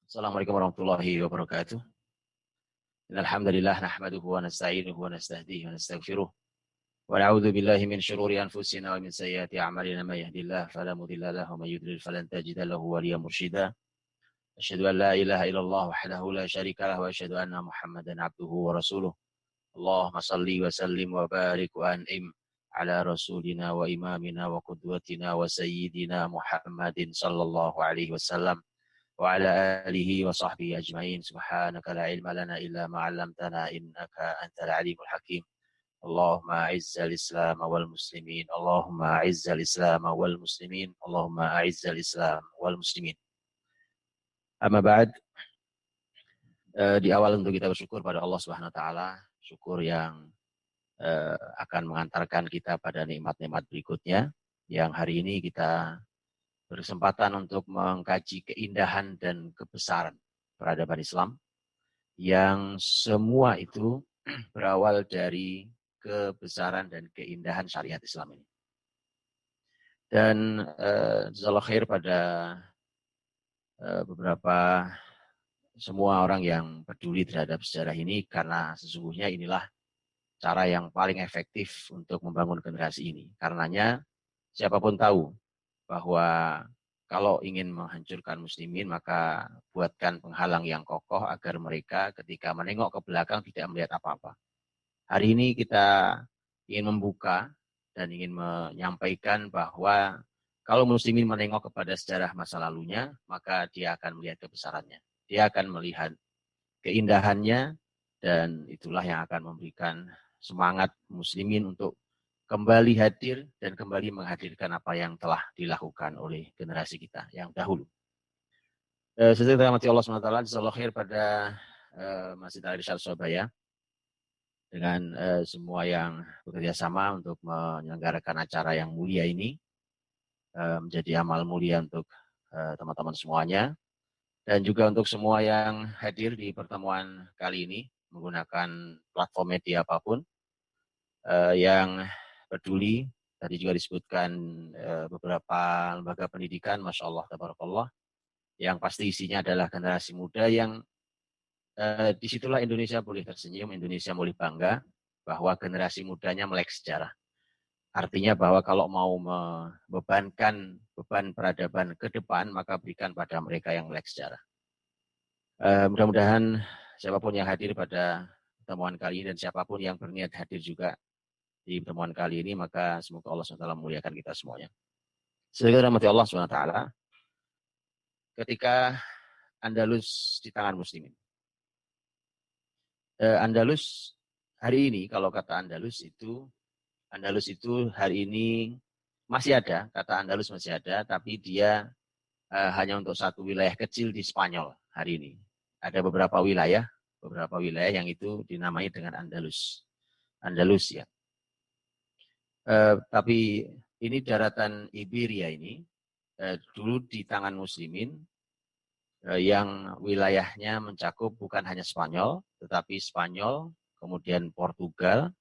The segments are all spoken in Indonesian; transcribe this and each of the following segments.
Assalamualaikum warahmatullahi wabarakatuh. Innalhamdulillah nahmaduhu wa nasta'inuhu wa nastahdihi wa nastaghfiruh. Wa na'udzu billahi min syururi anfusina wa min sayyiati a'malina may yahdihillahu fala mudilla lahu wa may yudlil falan tajida lahu waliyyan mursyida. Asyhadu an la ilaha illallah wahdahu la syarika lahu wa asyhadu anna Muhammadan abduhu wa rasuluh. Allahumma shalli wa sallim wa barik wa an'im ala rasulina wa imamina wa qudwatina wa sayyidina Muhammadin sallallahu alaihi wasallam. وعلى آله وصحبه أجمعين سبحانك لا علم لنا إلا ما علمتنا إنك أنت العليم الحكيم اللهم أعز الإسلام والمسلمين اللهم أعز الإسلام والمسلمين اللهم أعز الإسلام والمسلمين. Amma ba'd, di awal untuk kita bersyukur pada Allah Subhanahu wa taala, syukur yang akan mengantarkan kita pada nikmat-nikmat berikutnya yang hari ini kita berkesempatan untuk mengkaji keindahan dan kebesaran peradaban Islam yang semua itu berawal dari kebesaran dan keindahan syariat Islam ini. Dan jazakallahu khair pada beberapa semua orang yang peduli terhadap sejarah ini, karena sesungguhnya inilah cara yang paling efektif untuk membangun generasi ini. Karenanya siapapun tahu bahwa kalau ingin menghancurkan muslimin, maka buatkan penghalang yang kokoh agar mereka ketika menengok ke belakang tidak melihat apa-apa. Hari ini kita ingin membuka dan ingin menyampaikan bahwa kalau muslimin menengok kepada sejarah masa lalunya, maka dia akan melihat kebesarannya. Dia akan melihat keindahannya, dan itulah yang akan memberikan semangat muslimin untuk kembali hadir dan kembali menghadirkan apa yang telah dilakukan oleh generasi kita yang dahulu. Sesuai dengan Allah SWT, jazakallahu khair pada Masjid Al-Irsyad Surabaya dengan semua yang bekerja sama untuk menyelenggarakan acara yang mulia ini, menjadi amal mulia untuk teman-teman semuanya, dan juga untuk semua yang hadir di pertemuan kali ini menggunakan platform media apapun yang peduli. Tadi juga disebutkan beberapa lembaga pendidikan, Masya Allah, Tabarakallah, yang pasti isinya adalah generasi muda yang disitulah Indonesia boleh tersenyum, Indonesia boleh bangga bahwa generasi mudanya melek sejarah. Artinya bahwa kalau mau membebankan beban peradaban ke depan, maka berikan pada mereka yang melek sejarah. Mudah-mudahan siapapun yang hadir pada pertemuan kali ini dan siapapun yang berniat hadir juga di pertemuan kali ini, maka semoga Allah SWT memuliakan kita semuanya. Semoga rahmati Allah SWT ketika Andalus di tangan muslimin. Andalus hari ini, kalau kata Andalus itu hari ini masih ada, kata Andalus masih ada, tapi dia hanya untuk satu wilayah kecil di Spanyol hari ini. Ada beberapa wilayah yang itu dinamai dengan Andalus. Andalusia. Tapi ini daratan Iberia ini dulu di tangan muslimin, yang wilayahnya mencakup bukan hanya Spanyol, tetapi Spanyol, kemudian Portugal,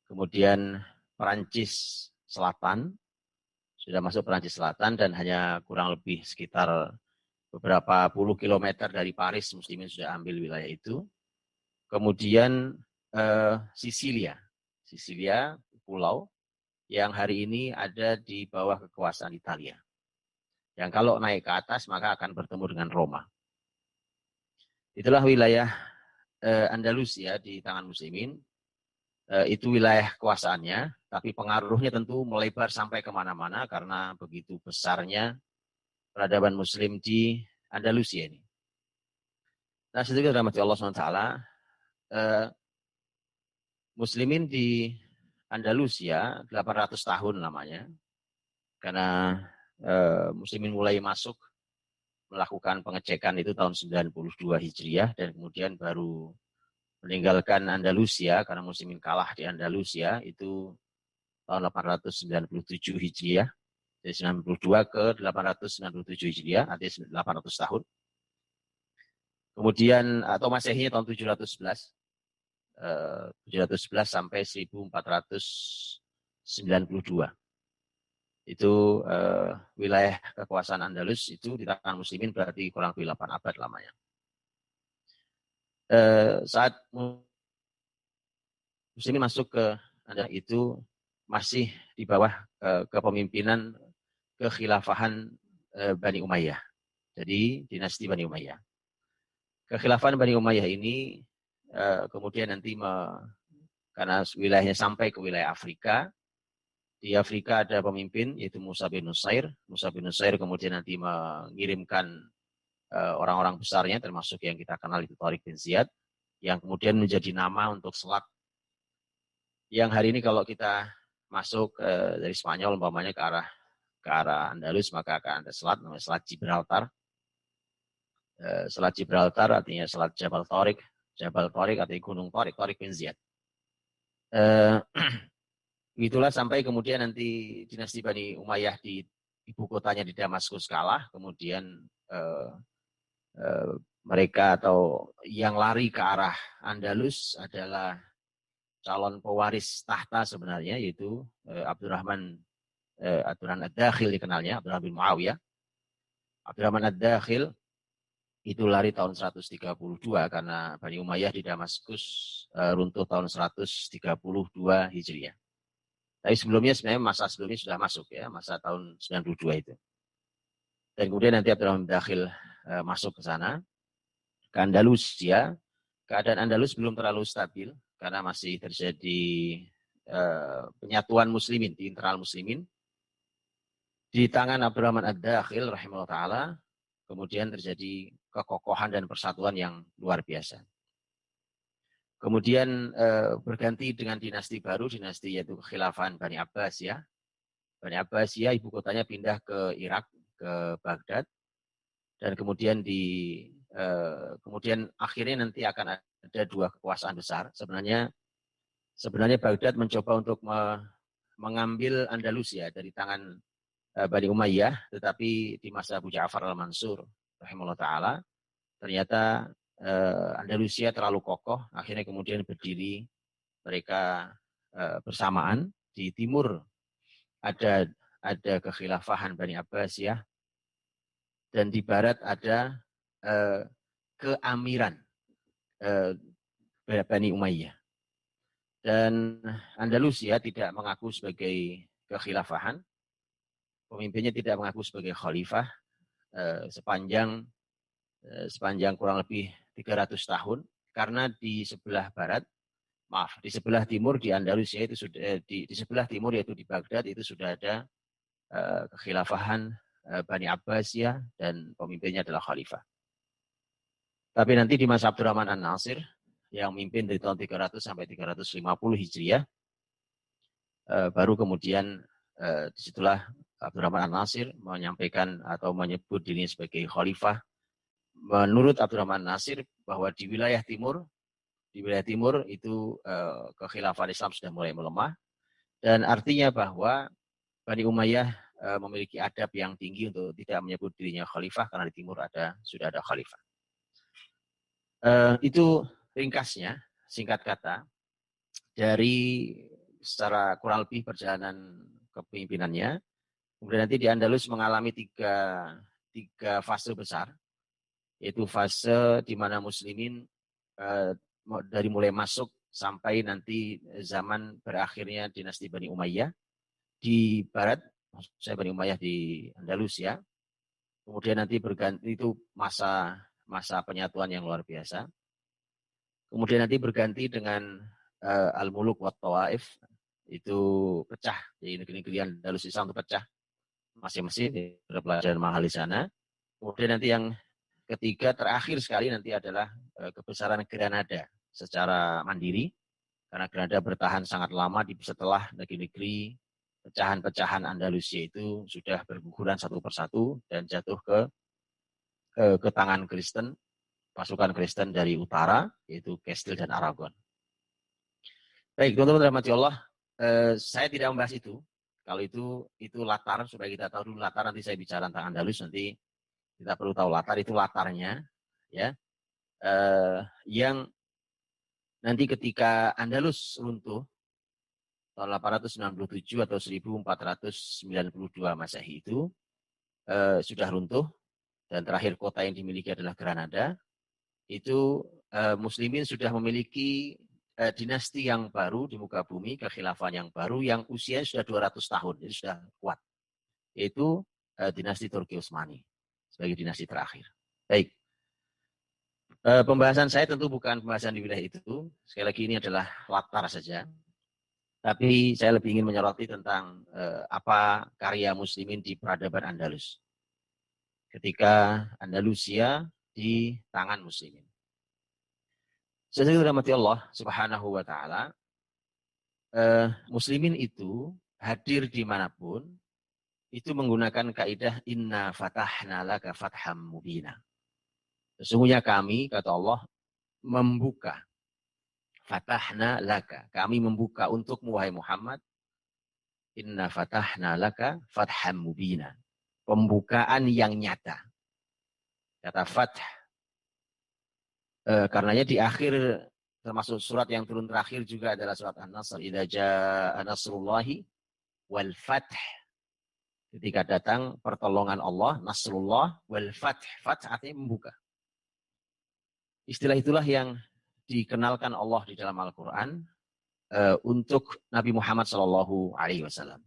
kemudian Perancis Selatan, sudah masuk Perancis Selatan, dan hanya kurang lebih sekitar beberapa puluh kilometer dari Paris muslimin sudah ambil wilayah itu. Kemudian Sisilia pulau yang hari ini ada di bawah kekuasaan Italia. Yang kalau naik ke atas maka akan bertemu dengan Roma. Itulah wilayah Andalusia di tangan muslimin. Itu wilayah kekuasaannya, tapi pengaruhnya tentu melebar sampai kemana-mana karena begitu besarnya peradaban muslim di Andalusia ini. Nah, sedikit rahmati Allah SWT, muslimin di Andalusia 800 tahun lamanya, karena muslimin mulai masuk melakukan pengecekan itu tahun 92 Hijriah, dan kemudian baru meninggalkan Andalusia karena muslimin kalah di Andalusia itu tahun 897 Hijriah, dari 92 ke 897 Hijriah, artinya 800 tahun. Kemudian atau Masehinya tahun 711 sampai 1492. Itu wilayah kekuasaan Andalus itu di tangan muslimin berarti kurang lebih 8 abad lamanya. Saat muslimin masuk ke Andalus itu masih di bawah kepemimpinan kekhilafahan Bani Umayyah. Jadi dinasti Bani Umayyah. Kekhilafahan Bani Umayyah ini kemudian nanti karena wilayahnya sampai ke wilayah Afrika. Di Afrika ada pemimpin yaitu Musa bin Nusair. Musa bin Nusair kemudian nanti mengirimkan orang-orang besarnya termasuk yang kita kenal itu Tariq bin Ziyad yang kemudian menjadi nama untuk selat yang hari ini kalau kita masuk dari Spanyol umpamanya ke arah Andalus maka akan ada selat namanya Selat Gibraltar. Selat Gibraltar artinya Selat Jabal Tariq. Jabal Tariq artinya Gunung Tariq, Tariq bin Ziyad. Itulah sampai kemudian nanti dinasti Bani Umayyah di ibu kotanya di Damaskus kalah, kemudian mereka atau yang lari ke arah Andalus adalah calon pewaris tahta sebenarnya yaitu Abdurrahman Ad-Dakhil dikenalnya, Abdurrahman bin Muawiyah. Abdurrahman Ad-Dakhil itu lari tahun 132 karena Bani Umayyah di Damaskus runtuh tahun 132 Hijriah. Tapi sebelumnya sebenarnya masa sebelumnya sudah masuk ya, masa tahun 92 itu. Dan kemudian nanti Abdurrahman Dakhil masuk ke sana, ke Andalusia. Keadaan Andalus belum terlalu stabil karena masih terjadi penyatuan muslimin di internal muslimin. Di tangan Abdurrahman Ad-Dakhil rahimahullah ta'ala, kemudian terjadi kekokohan dan persatuan yang luar biasa. Kemudian berganti dengan dinasti baru, dinasti yaitu Kekhilafahan Bani Abbasiyah. Bani Abbasiyah ibu kotanya pindah ke Irak, ke Baghdad, dan kemudian kemudian akhirnya nanti akan ada dua kekuasaan besar. Sebenarnya Baghdad mencoba untuk mengambil Andalusia dari tangan Bani Umayyah, tetapi di masa Abu Ja'far al-Mansur rahimahullah ta'ala, ternyata Andalusia terlalu kokoh, akhirnya kemudian berdiri mereka bersamaan. Di timur ada kekhilafahan Bani Abbasiyah, dan di barat ada keamiran Bani Umayyah. Dan Andalusia tidak mengaku sebagai kekhilafahan, pemimpinnya tidak mengaku sebagai khalifah sepanjang kurang lebih 300 tahun, karena di sebelah barat, di sebelah timur di Andalusia itu sudah di sebelah timur yaitu di Baghdad itu sudah ada kekhilafahan Bani Abbasiyah dan pemimpinnya adalah khalifah. Tapi nanti di masa Abdurrahman An-Nasir yang memimpin dari tahun 300 sampai 350 Hijriah, baru kemudian disitulah Abdurrahman An-Nasir menyampaikan atau menyebut dirinya sebagai khalifah. Menurut Abdurrahman An-Nasir bahwa di wilayah timur itu kekhilafahan Islam sudah mulai melemah, dan artinya bahwa Bani Umayyah memiliki adab yang tinggi untuk tidak menyebut dirinya khalifah karena di timur sudah ada khalifah. Itu ringkasnya, singkat kata, dari secara kurang lebih perjalanan kepemimpinannya. Kemudian nanti di Andalus mengalami tiga fase besar, yaitu fase di mana muslimin dari mulai masuk sampai nanti zaman berakhirnya dinasti Bani Umayyah di barat, saya Bani Umayyah di Andalusia. Kemudian nanti berganti itu masa penyatuan yang luar biasa. Kemudian nanti berganti dengan Al-Muluk wa Tawaif, itu pecah. Jadi negeri-negeri Andalus Islam itu pecah masing-masing, ada pelajaran mahal di sana. Kemudian nanti yang ketiga terakhir sekali nanti adalah kebesaran Granada secara mandiri, karena Granada bertahan sangat lama setelah negeri-negeri pecahan-pecahan Andalusia itu sudah berguguran satu persatu dan jatuh ke tangan Kristen, pasukan Kristen dari utara, yaitu Castile dan Aragon. Baik, teman-teman rahmati Allah, saya tidak membahas itu. Kalau itu latar, supaya kita tahu dulu latar, nanti saya bicara tentang Andalus, nanti kita perlu tahu latar, itu latarnya, ya. Yang nanti ketika Andalus runtuh, tahun 897 atau 1492 Masehi itu sudah runtuh, dan terakhir kota yang dimiliki adalah Granada. Itu Muslimin sudah memiliki dinasti yang baru di muka bumi, kekhilafan yang baru yang usianya sudah 200 tahun, jadi sudah kuat. Yaitu dinasti Turki Utsmani sebagai dinasti terakhir. Baik. Pembahasan saya tentu bukan pembahasan di wilayah itu. Sekali lagi ini adalah latar saja. Tapi saya lebih ingin menyoroti tentang apa karya Muslimin di peradaban Andalus. Ketika Andalusia di tangan Muslimin. Sesuai rahmati Allah Subhanahu wa Ta'ala, Muslimin itu hadir dimanapun, itu menggunakan kaidah inna fatahna laka fatham mubina. Sesungguhnya kami, kata Allah, membuka. Fatahna laka. Kami membuka untukmu, wahai Muhammad. Inna fatahna laka fatham mubina. Pembukaan yang nyata. Kata fath. Karenanya di akhir, termasuk surat yang turun terakhir juga adalah surat An-Nasr. Idza jaa nasrullahi wal fath. Ketika datang pertolongan Allah, nasrullah wal fath. Fath artinya membuka. Istilah itulah yang dikenalkan Allah di dalam Al-Quran untuk Nabi Muhammad SAW.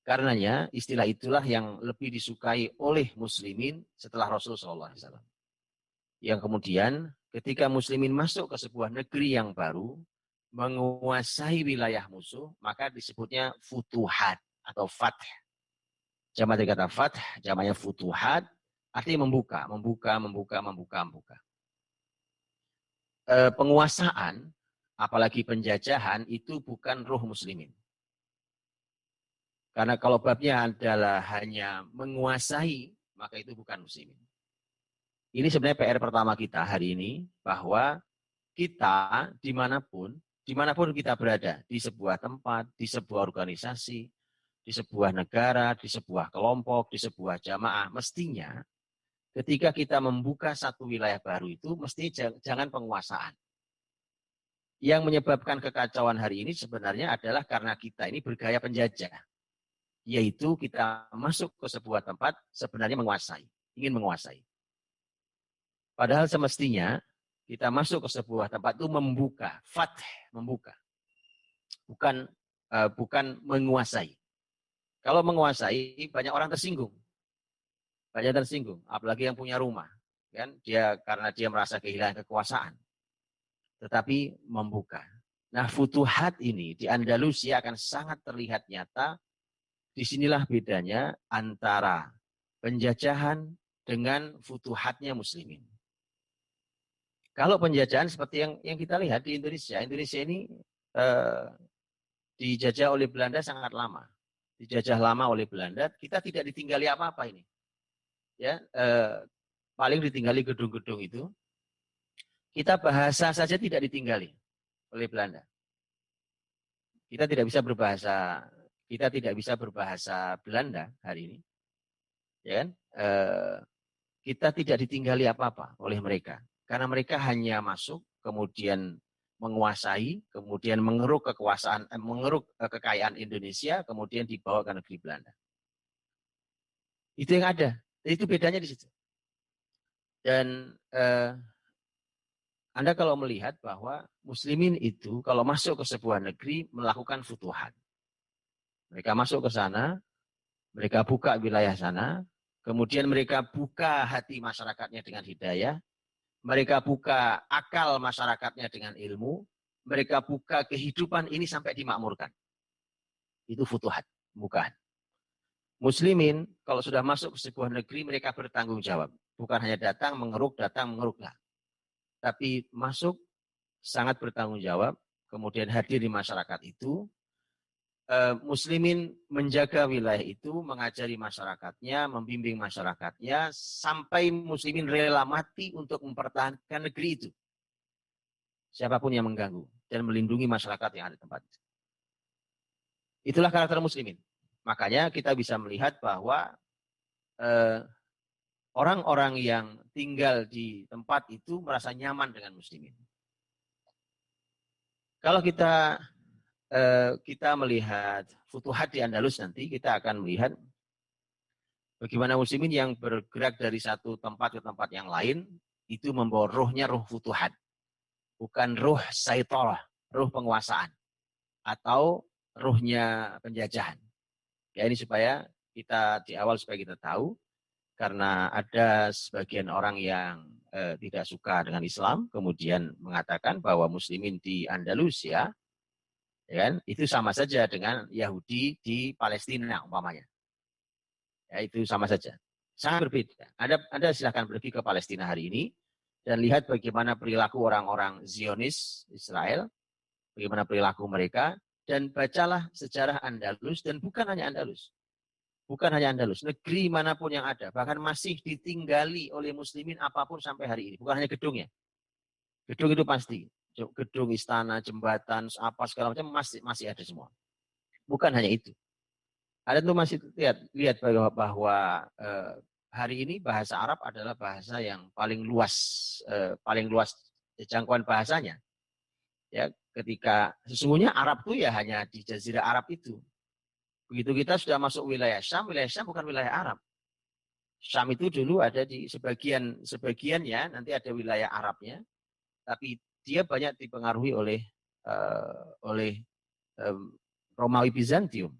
Karenanya istilah itulah yang lebih disukai oleh Muslimin setelah Rasulullah SAW. Yang kemudian ketika Muslimin masuk ke sebuah negeri yang baru, menguasai wilayah musuh, maka disebutnya futuhat atau fath. Jamak dari kata fath, jamaknya futuhat, artinya membuka. Penguasaan, apalagi penjajahan, itu bukan ruh Muslimin. Karena kalau babnya adalah hanya menguasai, maka itu bukan Muslimin. Ini sebenarnya PR pertama kita hari ini, bahwa kita dimanapun kita berada, di sebuah tempat, di sebuah organisasi, di sebuah negara, di sebuah kelompok, di sebuah jamaah, mestinya ketika kita membuka satu wilayah baru itu, mesti jangan penguasaan. Yang menyebabkan kekacauan hari ini sebenarnya adalah karena kita ini bergaya penjajah. Yaitu kita masuk ke sebuah tempat sebenarnya menguasai, ingin menguasai. Padahal semestinya kita masuk ke sebuah tempat itu membuka, fath, membuka. Bukan menguasai. Kalau menguasai, banyak orang tersinggung. Apalagi yang punya rumah. Kan? Karena dia merasa kehilangan kekuasaan. Tetapi membuka. Nah, futuhat ini di Andalusia akan sangat terlihat nyata. Disinilah bedanya antara penjajahan dengan futuhatnya Muslimin. Kalau penjajahan seperti yang kita lihat di Indonesia ini dijajah oleh Belanda sangat lama. Dijajah lama oleh Belanda, kita tidak ditinggali apa-apa ini. Ya, paling ditinggali gedung-gedung itu. Kita bahasa saja tidak ditinggali oleh Belanda. Kita tidak bisa berbahasa Belanda hari ini. Ya kan? Kita tidak ditinggali apa-apa oleh mereka. Karena mereka hanya masuk, kemudian menguasai, kemudian mengeruk kekayaan Indonesia, kemudian dibawa ke negeri Belanda. Itu yang ada. Itu bedanya di situ. Dan Anda kalau melihat bahwa Muslimin itu kalau masuk ke sebuah negeri melakukan futuhat. Mereka masuk ke sana, mereka buka wilayah sana, kemudian mereka buka hati masyarakatnya dengan hidayah, mereka buka akal masyarakatnya dengan ilmu, mereka buka kehidupan ini sampai dimakmurkan. Itu futuhat, bukan. Muslimin kalau sudah masuk ke sebuah negeri mereka bertanggung jawab. Bukan hanya datang mengeruk. Tapi masuk sangat bertanggung jawab, kemudian hadir di masyarakat itu. Muslimin menjaga wilayah itu, mengajari masyarakatnya, membimbing masyarakatnya, sampai Muslimin rela mati untuk mempertahankan negeri itu. Siapapun yang mengganggu dan melindungi masyarakat yang ada di tempat itu. Itulah karakter Muslimin. Makanya kita bisa melihat bahwa orang-orang yang tinggal di tempat itu merasa nyaman dengan Muslimin. Kalau kita kita melihat Futuhat di Andalus nanti, kita akan melihat bagaimana muslimin yang bergerak dari satu tempat ke tempat yang lain, itu membawa rohnya roh Futuhat. Bukan roh Saitarah, roh penguasaan. Atau rohnya penjajahan. Ya ini supaya kita di awal supaya kita tahu, karena ada sebagian orang yang tidak suka dengan Islam, kemudian mengatakan bahwa muslimin di Andalusia, ya kan, itu sama saja dengan Yahudi di Palestina umpamanya. Ya, itu sama saja. Sangat berbeda. Anda silahkan pergi ke Palestina hari ini dan lihat bagaimana perilaku orang-orang Zionis Israel, bagaimana perilaku mereka, dan bacalah sejarah Andalus, dan bukan hanya Andalus. Bukan hanya Andalus, negeri manapun yang ada, bahkan masih ditinggali oleh muslimin apapun sampai hari ini. Bukan hanya gedungnya. Gedung itu pasti. Gedung, istana, jembatan, apa segala macam masih ada semua. Bukan hanya itu. Ada tuh masih lihat bahwa hari ini bahasa Arab adalah bahasa yang paling luas jangkauan bahasanya. Ya, ketika sesungguhnya Arab itu ya hanya di Jazirah Arab itu. Begitu kita sudah masuk wilayah Syam bukan wilayah Arab. Syam itu dulu ada di sebagian ya, nanti ada wilayah Arabnya, tapi dia banyak dipengaruhi oleh Romawi Bizantium.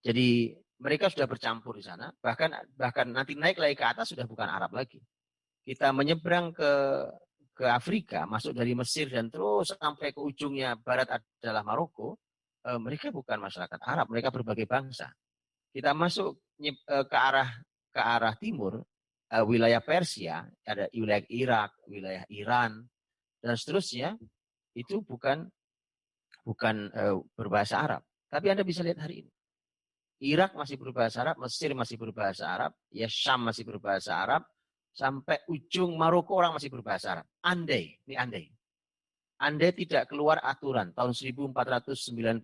Jadi mereka sudah bercampur di sana, bahkan nanti naik lagi ke atas sudah bukan Arab lagi. Kita menyeberang ke Afrika, masuk dari Mesir dan terus sampai ke ujungnya barat adalah Maroko, mereka bukan masyarakat Arab, mereka berbagai bangsa. Kita masuk ke arah timur, wilayah Persia, ada wilayah Irak, wilayah Iran, dan seterusnya, itu bukan berbahasa Arab. Tapi Anda bisa lihat hari ini. Irak masih berbahasa Arab, Mesir masih berbahasa Arab, ya Syam masih berbahasa Arab, sampai ujung Maroko orang masih berbahasa Arab. Andai tidak keluar aturan tahun 1499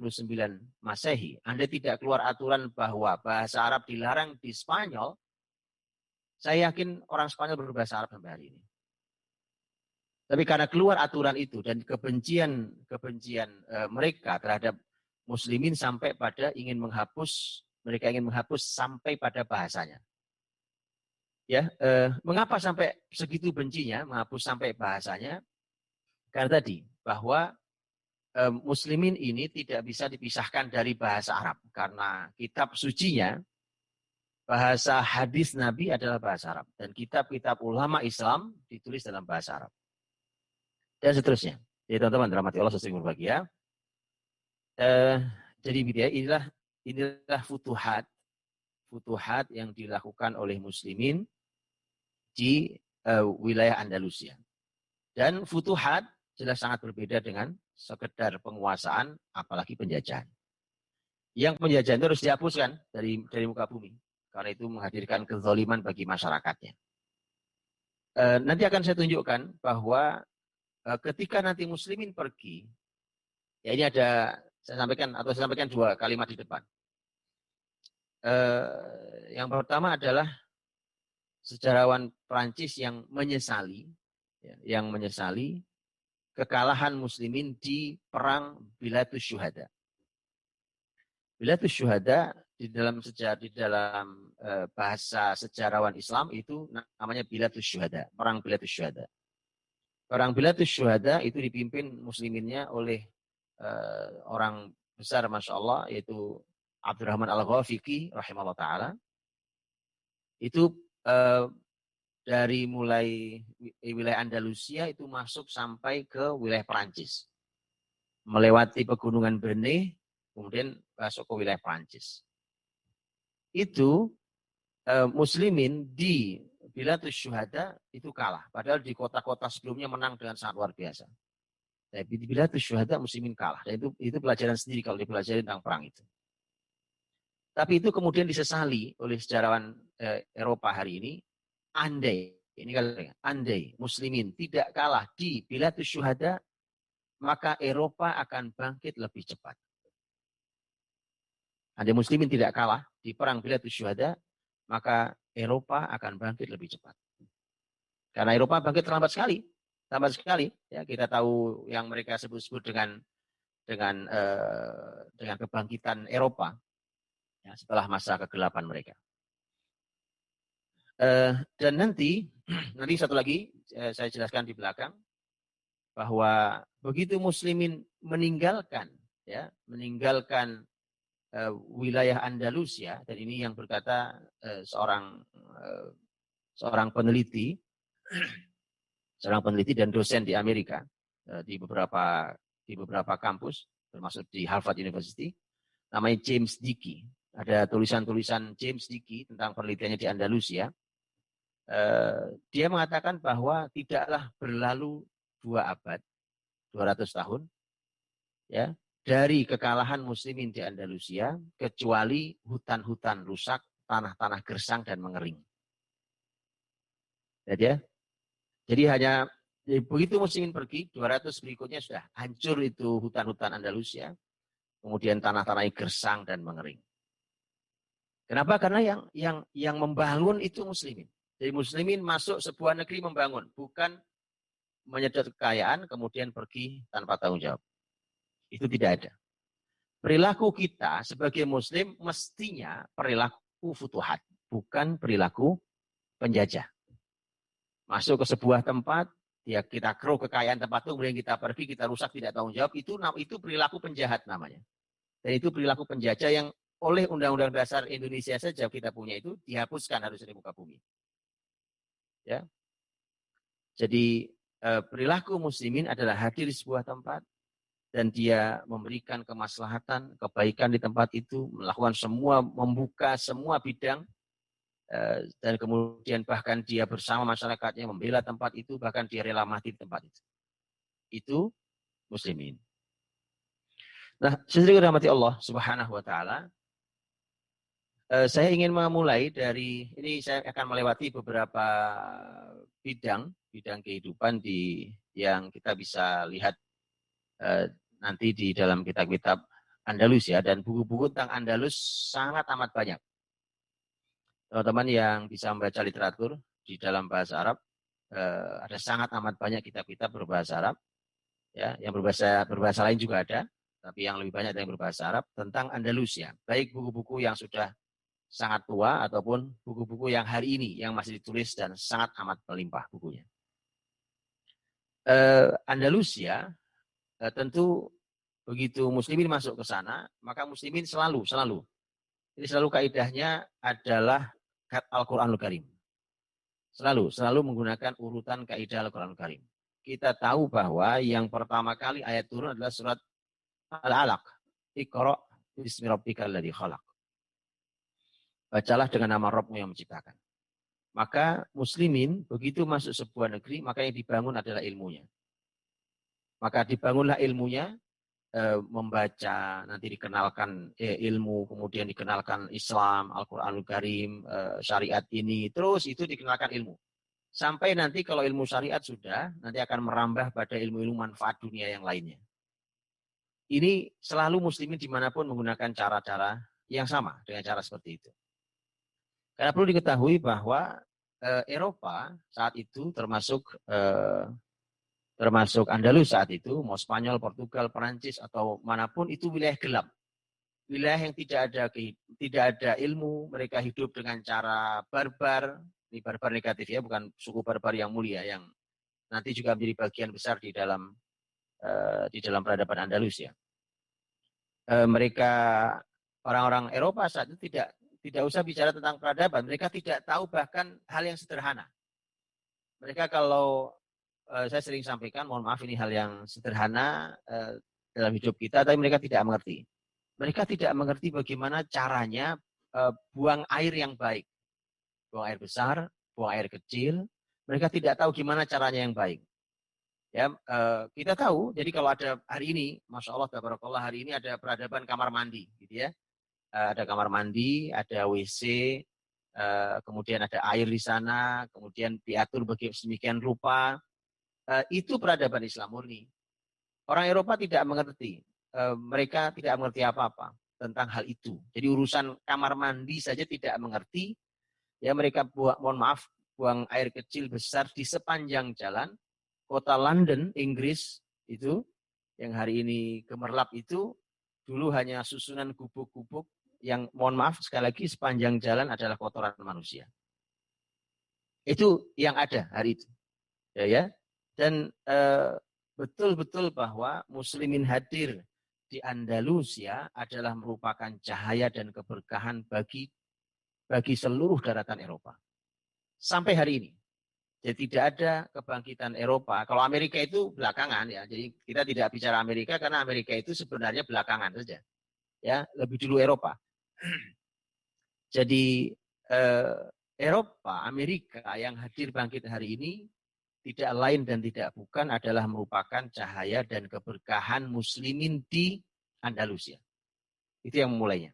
Masehi, Andai tidak keluar aturan bahwa bahasa Arab dilarang di Spanyol, saya yakin orang Spanyol berbahasa Arab sampai hari ini. Tapi karena keluar aturan itu dan kebencian mereka terhadap muslimin sampai pada mereka ingin menghapus sampai pada bahasanya. Ya, mengapa sampai segitu bencinya menghapus sampai bahasanya? Karena tadi bahwa muslimin ini tidak bisa dipisahkan dari bahasa Arab karena kitab sucinya, bahasa hadis Nabi adalah bahasa Arab dan kitab-kitab ulama Islam ditulis dalam bahasa Arab. Dan seterusnya. Jadi teman-teman, rahmati Allah sesering berbahagia. Jadi inilah futuhat yang dilakukan oleh muslimin di wilayah Andalusia. Dan futuhat jelas sangat berbeda dengan sekedar penguasaan, apalagi penjajahan. Yang penjajahan itu harus dihapuskan dari muka bumi, karena itu menghadirkan kezaliman bagi masyarakatnya. Nanti akan saya tunjukkan bahwa ketika nanti muslimin pergi, ya ini saya sampaikan dua kalimat di depan. Yang pertama adalah sejarawan Prancis yang menyesali kekalahan muslimin di perang Bilatus Syuhada. Bilatus Syuhada di dalam bahasa sejarawan Islam itu namanya Bilatus Syuhada, perang Bilatus Syuhada. Perang Bilatus Syuhada itu dipimpin musliminnya oleh orang besar Masya Allah, yaitu Abdurrahman Al-Ghafiqi rahimahullah ta'ala. Itu dari mulai wilayah Andalusia itu masuk sampai ke wilayah Perancis. Melewati pegunungan Breneh, kemudian masuk ke wilayah Perancis. Itu muslimin di Bilatus Syuhada itu kalah. Padahal di kota-kota sebelumnya menang dengan sangat luar biasa. Tapi di Bilatus Syuhada muslimin kalah. Dan itu pelajaran sendiri kalau dipelajari tentang perang itu. Tapi itu kemudian disesali oleh sejarawan Eropa hari ini. Andai muslimin tidak kalah di Bilatus Syuhada, maka Eropa akan bangkit lebih cepat. Andai muslimin tidak kalah di perang Bilatus Syuhada, maka Eropa akan bangkit lebih cepat. Karena Eropa bangkit terlambat sekali. Ya, kita tahu yang mereka sebut-sebut dengan dengan kebangkitan Eropa ya, setelah masa kegelapan mereka. Dan nanti satu lagi saya jelaskan di belakang bahwa begitu muslimin meninggalkan wilayah Andalusia, dan ini yang berkata seorang peneliti dan dosen di Amerika di beberapa kampus termasuk di Harvard University, namanya James Dickey. Ada tulisan-tulisan James Dickey tentang penelitiannya di Andalusia. Dia mengatakan bahwa tidaklah berlalu 2 abad, 200 tahun, ya, dari kekalahan muslimin di Andalusia, kecuali hutan-hutan rusak, tanah-tanah gersang dan mengering. Jadi hanya begitu muslimin pergi, 200 berikutnya sudah hancur itu hutan-hutan Andalusia, kemudian tanah-tanah gersang dan mengering. Kenapa? Karena yang membangun itu muslimin. Jadi muslimin masuk sebuah negeri membangun, bukan menyedot kekayaan kemudian pergi tanpa tanggung jawab. Itu tidak ada. Perilaku kita sebagai muslim mestinya perilaku futuhat, bukan perilaku penjajah. Masuk ke sebuah tempat, ya kita keruk kekayaan tempat itu, kemudian kita pergi, kita rusak, tidak tanggung jawab, itu perilaku penjahat namanya. Dan itu perilaku penjajah yang oleh Undang-Undang Dasar Indonesia saja kita punya itu dihapuskan harus dari muka bumi. Ya. Jadi perilaku muslimin adalah hadir di sebuah tempat dan dia memberikan kemaslahatan, kebaikan di tempat itu, melakukan semua, membuka semua bidang, dan kemudian bahkan dia bersama masyarakatnya membela tempat itu, bahkan dia rela mati di tempat itu. Itu muslimin. Nah, saudara dirahmati Allah Subhanahu wa taala, saya ingin memulai dari ini, saya akan melewati beberapa bidang kehidupan yang kita bisa lihat nanti di dalam kitab-kitab Andalus ya, dan buku-buku tentang Andalus sangat amat banyak. Teman-teman yang bisa membaca literatur di dalam bahasa Arab, ada sangat amat banyak kitab-kitab berbahasa Arab, ya, yang berbahasa lain juga ada, tapi yang lebih banyak yang berbahasa Arab tentang Andalusia. Baik buku-buku yang sudah sangat tua ataupun buku-buku yang hari ini yang masih ditulis dan sangat amat melimpah bukunya. Andalusia tentu begitu muslimin masuk ke sana, maka muslimin selalu kaidahnya adalah Al-Quranul Karim. Selalu menggunakan urutan kaidah Al-Quranul Karim. Kita tahu bahwa yang pertama kali ayat turun adalah surat Al-Alaq. Iqra' bismi rabbikal ladzi khalaq. Bacalah dengan nama Rabbmu yang menciptakan. Maka muslimin begitu masuk sebuah negeri, maka yang dibangun adalah ilmunya. Maka dibangunlah ilmunya, membaca, nanti dikenalkan ilmu, kemudian dikenalkan Islam, Al-Quranul Karim, syariat ini, terus itu dikenalkan ilmu. Sampai nanti kalau ilmu syariat sudah, nanti akan merambah pada ilmu-ilmu manfaat dunia yang lainnya. Ini selalu muslimin dimanapun menggunakan cara-cara yang sama dengan cara seperti itu. Karena perlu diketahui bahwa Eropa saat itu termasuk Andalus saat itu, mau Spanyol, Portugal, Perancis atau manapun, itu wilayah gelap. Wilayah yang tidak ada ilmu, mereka hidup dengan cara barbar. Ini barbar negatif ya, bukan suku barbar yang mulia yang nanti juga menjadi bagian besar di dalam peradaban Andalus ya. Mereka orang-orang Eropa saat itu tidak usah bicara tentang peradaban, mereka tidak tahu bahkan hal yang sederhana. Mereka kalau saya sering sampaikan, mohon maaf ini hal yang sederhana dalam hidup kita, tapi mereka tidak mengerti. Mereka tidak mengerti bagaimana caranya buang air yang baik. Buang air besar, buang air kecil. Mereka tidak tahu gimana caranya yang baik. Ya, kita tahu, jadi kalau ada hari ini, Masya Allah, tabarakallah, hari ini ada peradaban kamar mandi. Gitu ya. Ada kamar mandi, ada WC, kemudian ada air di sana, kemudian diatur sedemikian rupa. Itu peradaban Islam murni. Orang Eropa tidak mengerti, mereka tidak mengerti apa-apa tentang hal itu. Jadi urusan kamar mandi saja tidak mengerti. Ya, mereka buang air kecil besar di sepanjang jalan kota London, Inggris itu, yang hari ini gemerlap itu dulu hanya susunan gubuk-gubuk yang mohon maaf sekali lagi sepanjang jalan adalah kotoran manusia. Itu yang ada hari itu. Ya. Dan betul-betul bahwa muslimin hadir di Andalusia adalah merupakan cahaya dan keberkahan bagi seluruh daratan Eropa. Sampai hari ini. Jadi tidak ada kebangkitan Eropa. Kalau Amerika itu belakangan ya. Jadi kita tidak bicara Amerika karena Amerika itu sebenarnya belakangan saja. Ya, lebih dulu Eropa. Jadi Eropa, Amerika yang hadir bangkit hari ini tidak lain dan tidak bukan adalah merupakan cahaya dan keberkahan muslimin di Andalusia. Itu yang memulainya.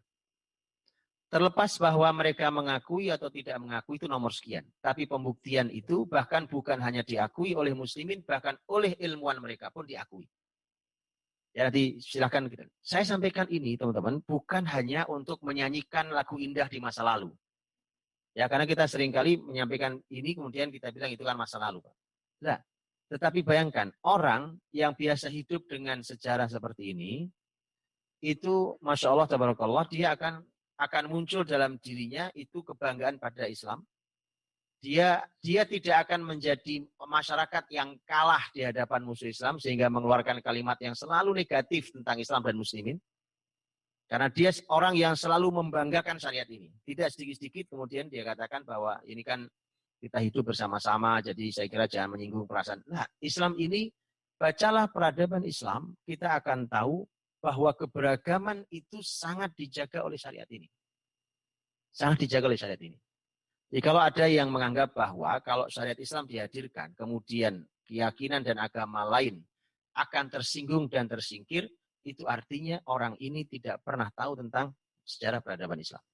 Terlepas bahwa mereka mengakui atau tidak mengakui itu nomor sekian. Tapi pembuktian itu bahkan bukan hanya diakui oleh muslimin, bahkan oleh ilmuwan mereka pun diakui. Ya, nanti silakan. Saya sampaikan ini teman-teman bukan hanya untuk menyanyikan lagu indah di masa lalu. Ya, karena kita seringkali menyampaikan ini kemudian kita bilang itu kan masa lalu. Nah, tetapi bayangkan orang yang biasa hidup dengan sejarah seperti ini, itu Masya Allah, tabarakallah, dia akan muncul dalam dirinya itu kebanggaan pada Islam. Dia tidak akan menjadi masyarakat yang kalah di hadapan musuh Islam sehingga mengeluarkan kalimat yang selalu negatif tentang Islam dan muslimin. Karena dia orang yang selalu membanggakan syariat ini. Tidak sedikit-sedikit kemudian dia katakan bahwa ini kan kita hidup bersama-sama, jadi saya kira jangan menyinggung perasaan. Nah, Islam ini, bacalah peradaban Islam, kita akan tahu bahwa keberagaman itu sangat dijaga oleh syariat ini. Sangat dijaga oleh syariat ini. Jadi kalau ada yang menganggap bahwa kalau syariat Islam dihadirkan, kemudian keyakinan dan agama lain akan tersinggung dan tersingkir, itu artinya orang ini tidak pernah tahu tentang sejarah peradaban Islam.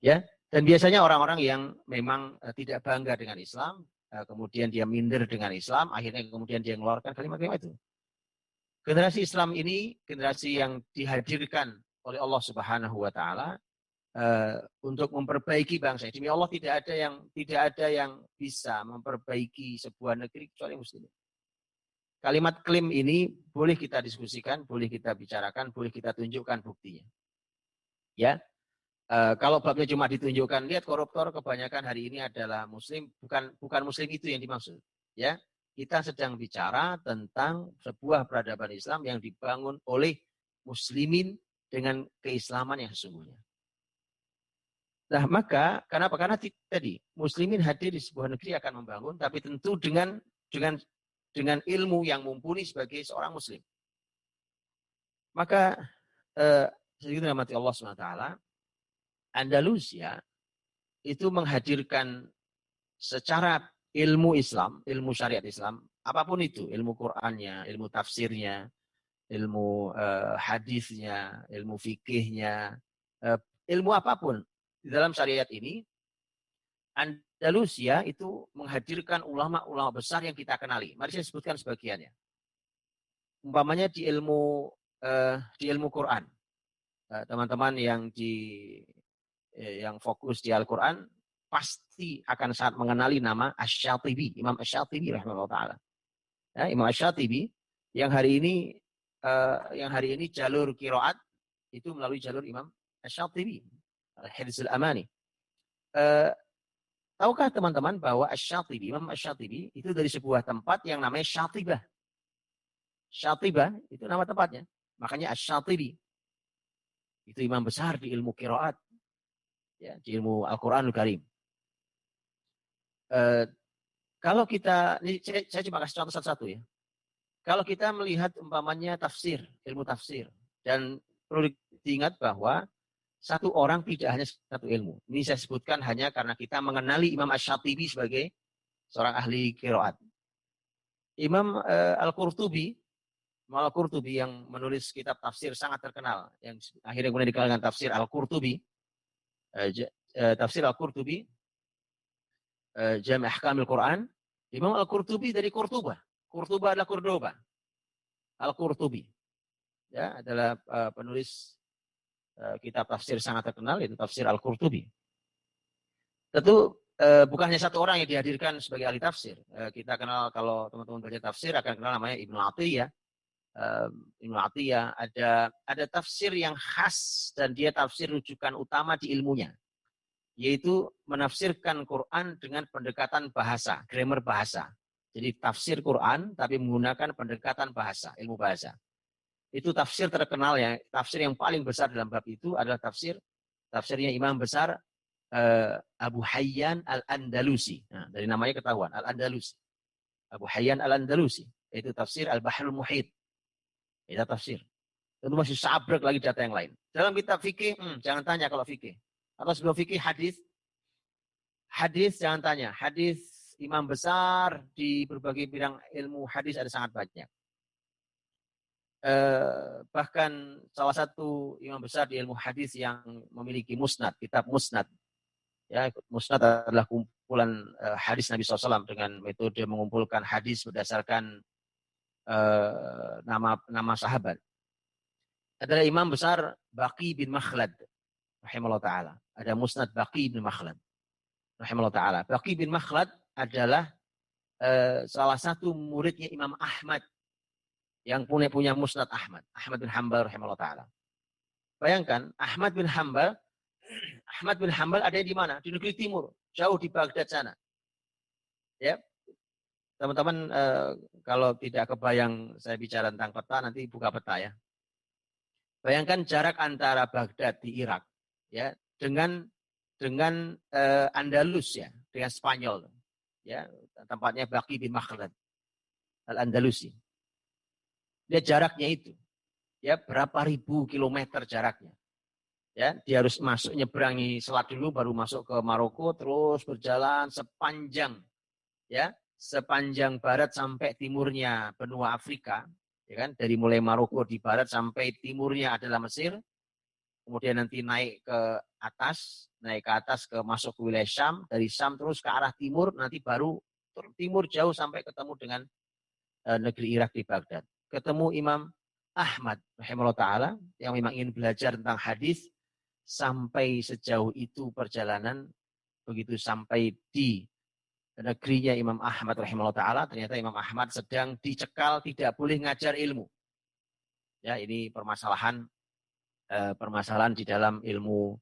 Ya, dan biasanya orang-orang yang memang tidak bangga dengan Islam, kemudian dia minder dengan Islam, akhirnya kemudian dia mengeluarkan kalimat-kalimat itu. Generasi Islam ini generasi yang dihadirkan oleh Allah Subhanahu wa taala untuk memperbaiki bangsa. Demi Allah tidak ada yang bisa memperbaiki sebuah negeri kecuali muslim. Kalimat klaim ini boleh kita diskusikan, boleh kita bicarakan, boleh kita tunjukkan buktinya. Ya. Kalau babnya cuma ditunjukkan, lihat koruptor kebanyakan hari ini adalah muslim, bukan muslim itu yang dimaksud. Ya, kita sedang bicara tentang sebuah peradaban Islam yang dibangun oleh muslimin dengan keislaman yang sesungguhnya. Nah, maka kenapa? Karena tadi muslimin hadir di sebuah negeri akan membangun, tapi tentu dengan ilmu yang mumpuni sebagai seorang muslim. Maka sedikit rahmati Allah SWT, Andalusia itu menghadirkan secara ilmu Islam, ilmu syariat Islam, apapun itu, ilmu Qur'annya, ilmu tafsirnya, ilmu hadisnya, ilmu fikihnya, ilmu apapun di dalam syariat ini, Andalusia itu menghadirkan ulama-ulama besar yang kita kenali. Mari saya sebutkan sebagiannya. Umpamanya di ilmu Quran, teman-teman yang fokus di Al-Quran pasti akan sangat mengenali nama Asy-Syatibi, Imam Asy-Syatibi rahimahullah taala. Ya, Imam Asy-Syatibi yang hari ini jalur qiraat itu melalui jalur Imam Asy-Syatibi, Al-Hirzul Amani. Tahukah teman-teman bahwa Asy-Syatibi, Imam Asy-Syatibi itu dari sebuah tempat yang namanya Syatibah. Syatibah itu nama tempatnya. Makanya Asy-Syatibi. Itu imam besar di ilmu qiraat. Ya, di ilmu Al-Quranul Karim. Kalau kita, ini saya cuma kasih contoh satu-satu ya. Kalau kita melihat umpamanya tafsir, ilmu tafsir, dan perlu diingat bahwa satu orang tidak hanya satu ilmu. Ini saya sebutkan hanya karena kita mengenali Imam Asy-Syatibi sebagai seorang ahli qiraat. Imam Al-Qurtubi yang menulis kitab tafsir sangat terkenal, yang akhirnya kemudian dikenal dengan tafsir Al-Qurtubi. Tafsir Al-Qurtubi, Jami' Ahkamil Quran, Imam Al-Qurtubi dari Qurtuba. Qurtuba adalah Cordoba. Al-Qurtubi ya, adalah penulis kitab tafsir sangat terkenal, yaitu tafsir Al-Qurtubi. Tentu bukan hanya satu orang yang dihadirkan sebagai ahli tafsir. Kita kenal, kalau teman-teman baca tafsir akan kenal namanya Ibnu Athiyah. Ibnu Atiyah, ada tafsir yang khas dan dia tafsir rujukan utama di ilmunya, yaitu menafsirkan Quran dengan pendekatan bahasa, grammar bahasa. Jadi tafsir Quran tapi menggunakan pendekatan bahasa, ilmu bahasa. Itu tafsir terkenal ya, tafsir yang paling besar dalam bab itu adalah tafsirnya Imam besar Abu Hayyan Al-Andalusi. Nah, dari namanya ketahuan, Al-Andalusi. Abu Hayyan Al-Andalusi. Itu tafsir Al-Bahrul Muhit. Itu tafsir. Tentu masih sabrek lagi data yang lain. Dalam kitab fikih, jangan tanya kalau fikih. Atau sebelum fikih hadis jangan tanya. Hadis imam besar di berbagai bidang ilmu hadis ada sangat banyak. Bahkan salah satu imam besar di ilmu hadis yang memiliki musnad, kitab musnad. Ya, musnad adalah kumpulan hadis Nabi SAW dengan metode mengumpulkan hadis berdasarkan nama sahabat. Adalah imam besar Baqi bin Makhlad rahimahullah ta'ala. Ada musnad Baqi bin Makhlad rahimahullah ta'ala. Baqi bin Makhlad adalah salah satu muridnya Imam Ahmad yang punya musnad Ahmad bin Hanbal rahimahullah ta'ala. Bayangkan Ahmad bin Hanbal ada di mana? Di negeri timur, jauh di Baghdad sana. Ya, teman-teman kalau tidak kebayang saya bicara tentang peta, nanti buka peta ya. Bayangkan jarak antara Baghdad di Irak ya dengan Andalus ya, dengan Spanyol ya, tempatnya Baqi bin Makhlad Al-Andalusi. Dia jaraknya itu ya berapa ribu kilometer jaraknya. Ya, dia harus masuk nyeberangi selat dulu baru masuk ke Maroko, terus berjalan sepanjang barat sampai timurnya benua Afrika, ya kan? Dari mulai Maroko di barat sampai timurnya adalah Mesir. Kemudian nanti naik ke atas ke masuk ke wilayah Syam, dari Syam terus ke arah timur, nanti baru timur jauh sampai ketemu dengan negeri Irak di Baghdad. Ketemu Imam Ahmad rahimahullah taala yang memang ingin belajar tentang hadis. Sampai sejauh itu perjalanan, begitu sampai di negerinya Imam Ahmad rahimahullah ta'ala, ternyata Imam Ahmad sedang dicekal, tidak boleh ngajar ilmu. Ya, ini permasalahan di dalam ilmu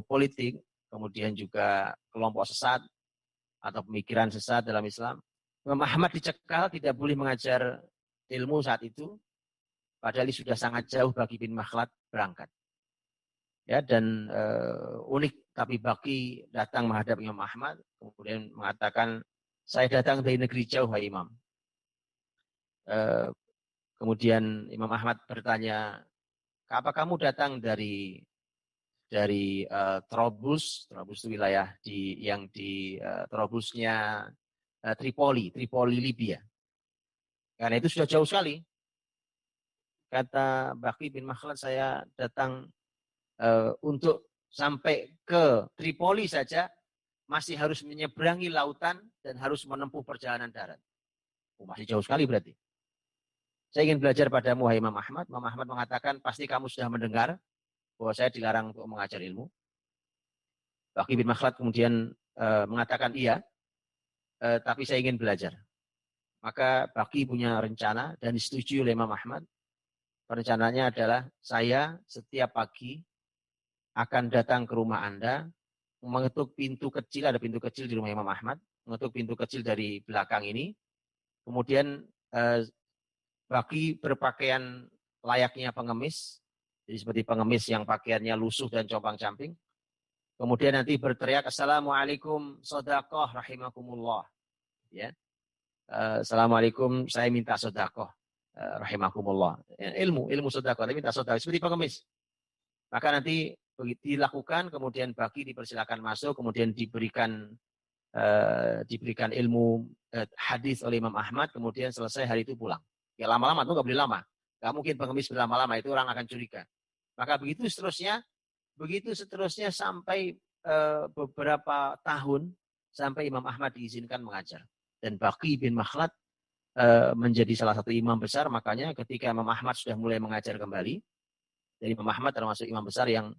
politik, kemudian juga kelompok sesat atau pemikiran sesat dalam Islam. Imam Ahmad dicekal, tidak boleh mengajar ilmu saat itu, padahal ini sudah sangat jauh bagi bin Makhlad berangkat. Ya, dan unik tapi Baqi datang menghadap Imam Ahmad kemudian mengatakan, saya datang dari negeri jauh wahai Imam. Kemudian Imam Ahmad bertanya, apa kamu datang dari Trabus itu wilayah yang di Trabusnya Tripoli Libya. Karena itu sudah jauh sekali. Kata Baqi bin Makhlad, saya datang untuk sampai ke Tripoli saja masih harus menyeberangi lautan dan harus menempuh perjalanan darat. Masih jauh sekali berarti. Saya ingin belajar padamu, wahai Imam Ahmad. Imam Ahmad mengatakan, pasti kamu sudah mendengar bahwa saya dilarang untuk mengajar ilmu. Baqi bin Makhlad kemudian mengatakan iya, tapi saya ingin belajar. Maka Baqi punya rencana dan disetujui oleh Imam Ahmad. Rencananya adalah saya setiap pagi akan datang ke rumah Anda, mengetuk pintu kecil, ada pintu kecil di rumah Imam Ahmad, mengetuk pintu kecil dari belakang ini, kemudian Baqi berpakaian layaknya pengemis, jadi seperti pengemis yang pakaiannya lusuh dan compang-camping, kemudian nanti berteriak, Assalamualaikum sodaqoh rahimakumullah. Ya. Assalamualaikum, saya minta sodaqoh rahimakumullah. Ilmu sodaqoh, saya minta sodaqoh, seperti pengemis. Maka nanti dilakukan, kemudian Baqi dipersilakan masuk, kemudian diberikan ilmu hadis oleh Imam Ahmad, kemudian selesai hari itu pulang. Ya lama-lama tuh nggak boleh lama, nggak mungkin pengemis berlama-lama, itu orang akan curiga. Maka begitu seterusnya sampai beberapa tahun sampai Imam Ahmad diizinkan mengajar. Dan Baqi bin Makhlad menjadi salah satu imam besar, makanya ketika Imam Ahmad sudah mulai mengajar kembali, dan Imam Ahmad termasuk imam besar yang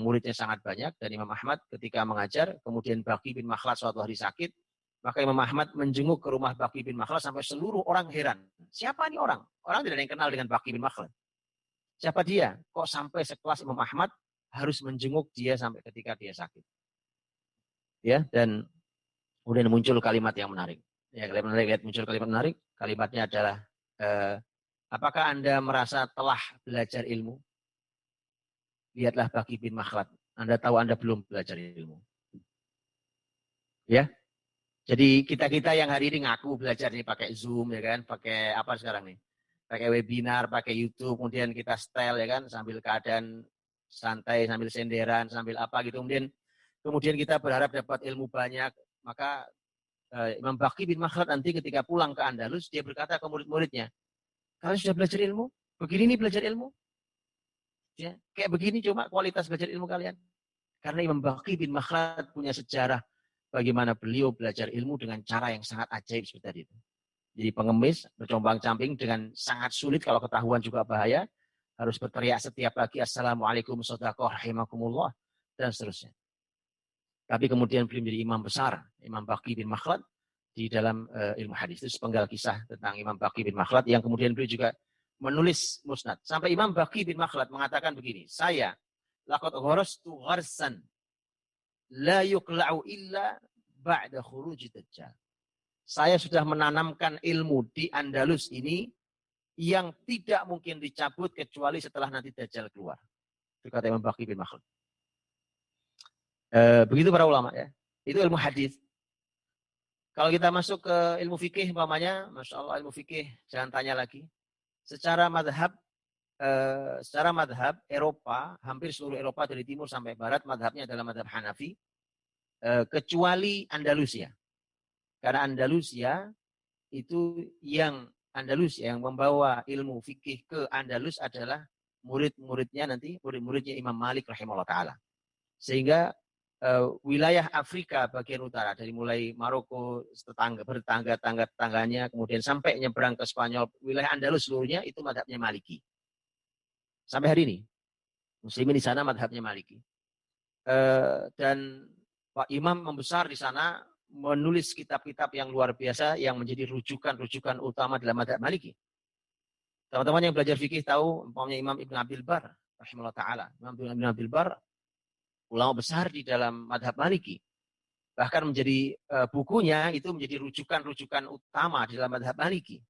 muridnya sangat banyak, dan Imam Ahmad ketika mengajar, kemudian Baqi bin Makhlad suatu hari sakit, Maka Imam Ahmad menjenguk ke rumah Baqi bin Makhlad sampai seluruh orang heran. Siapa ini orang? Orang tidak ada yang kenal dengan Baqi bin Makhlad. Siapa dia? Kok sampai sekelas Imam Ahmad harus menjenguk dia sampai ketika dia sakit. Ya, dan kemudian muncul kalimat yang menarik. Ya, muncul kalimat menarik. Kalimatnya adalah, apakah Anda merasa telah belajar ilmu? Lihatlah Baqi bin Makhlad. Anda tahu Anda belum belajar ilmu. Ya, jadi kita-kita yang hari ini ngaku belajar nih pakai Zoom ya kan, pakai apa sekarang nih? Pakai webinar, pakai YouTube, kemudian kita style ya kan, sambil keadaan santai, sambil senderan, sambil apa gitu. Kemudian kita berharap dapat ilmu banyak. Maka Imam Baqi bin Makhlad nanti ketika pulang ke Andalus, dia berkata ke murid-muridnya, kalian sudah belajar ilmu? Begini nih belajar ilmu? Ya, kayak begini cuma kualitas belajar ilmu kalian. Karena Imam Baqi bin Makhlad punya sejarah bagaimana beliau belajar ilmu dengan cara yang sangat ajaib seperti tadi itu. Jadi pengemis, bercombang-camping dengan sangat sulit, kalau ketahuan juga bahaya, harus berteriak setiap pagi, Assalamualaikum shadaqah rahimakumullah, dan seterusnya. Tapi kemudian beliau menjadi imam besar, Imam Baqi bin Makhlad, di dalam ilmu hadis. Itu sepenggal kisah tentang Imam Baqi bin Makhlad, yang kemudian beliau juga menulis musnad. Sampai Imam Baqi bin Makhlad mengatakan begini, saya, laqad gharastu gharsan, la yuqla'u illa ba'da khuruji dajjal. Saya sudah menanamkan ilmu di Andalus ini yang tidak mungkin dicabut kecuali setelah nanti Dajjal keluar. Itu kata Imam Baqi bin Makhlad. Begitu para ulama ya. Itu ilmu hadis. Kalau kita masuk ke ilmu fikih umpamanya, Masya Allah ilmu fikih jangan tanya lagi. Secara madhab Eropa, hampir seluruh Eropa dari timur sampai barat, madhabnya adalah madhab Hanafi, kecuali Andalusia. Karena Andalusia itu yang membawa ilmu fikih ke Andalus adalah murid-muridnya Imam Malik rahimahullah ta'ala. Sehingga wilayah Afrika bagian utara, dari mulai Maroko, bertetangga-tangganya, kemudian sampai nyebrang ke Spanyol, wilayah Andalus seluruhnya itu madhabnya Maliki. Sampai hari ini, muslimin di sana madhabnya Maliki. Dan Pak Imam membesar di sana, menulis kitab-kitab yang luar biasa yang menjadi rujukan-rujukan utama dalam madhab Maliki. Teman-teman yang belajar fikih tahu umpamanya Imam Ibn Abdul Bar rahimahullah taala. Imam Ibn Abdul Bar ulama besar di dalam madhab Maliki. Bahkan menjadi bukunya itu menjadi rujukan-rujukan utama di dalam madhab Maliki.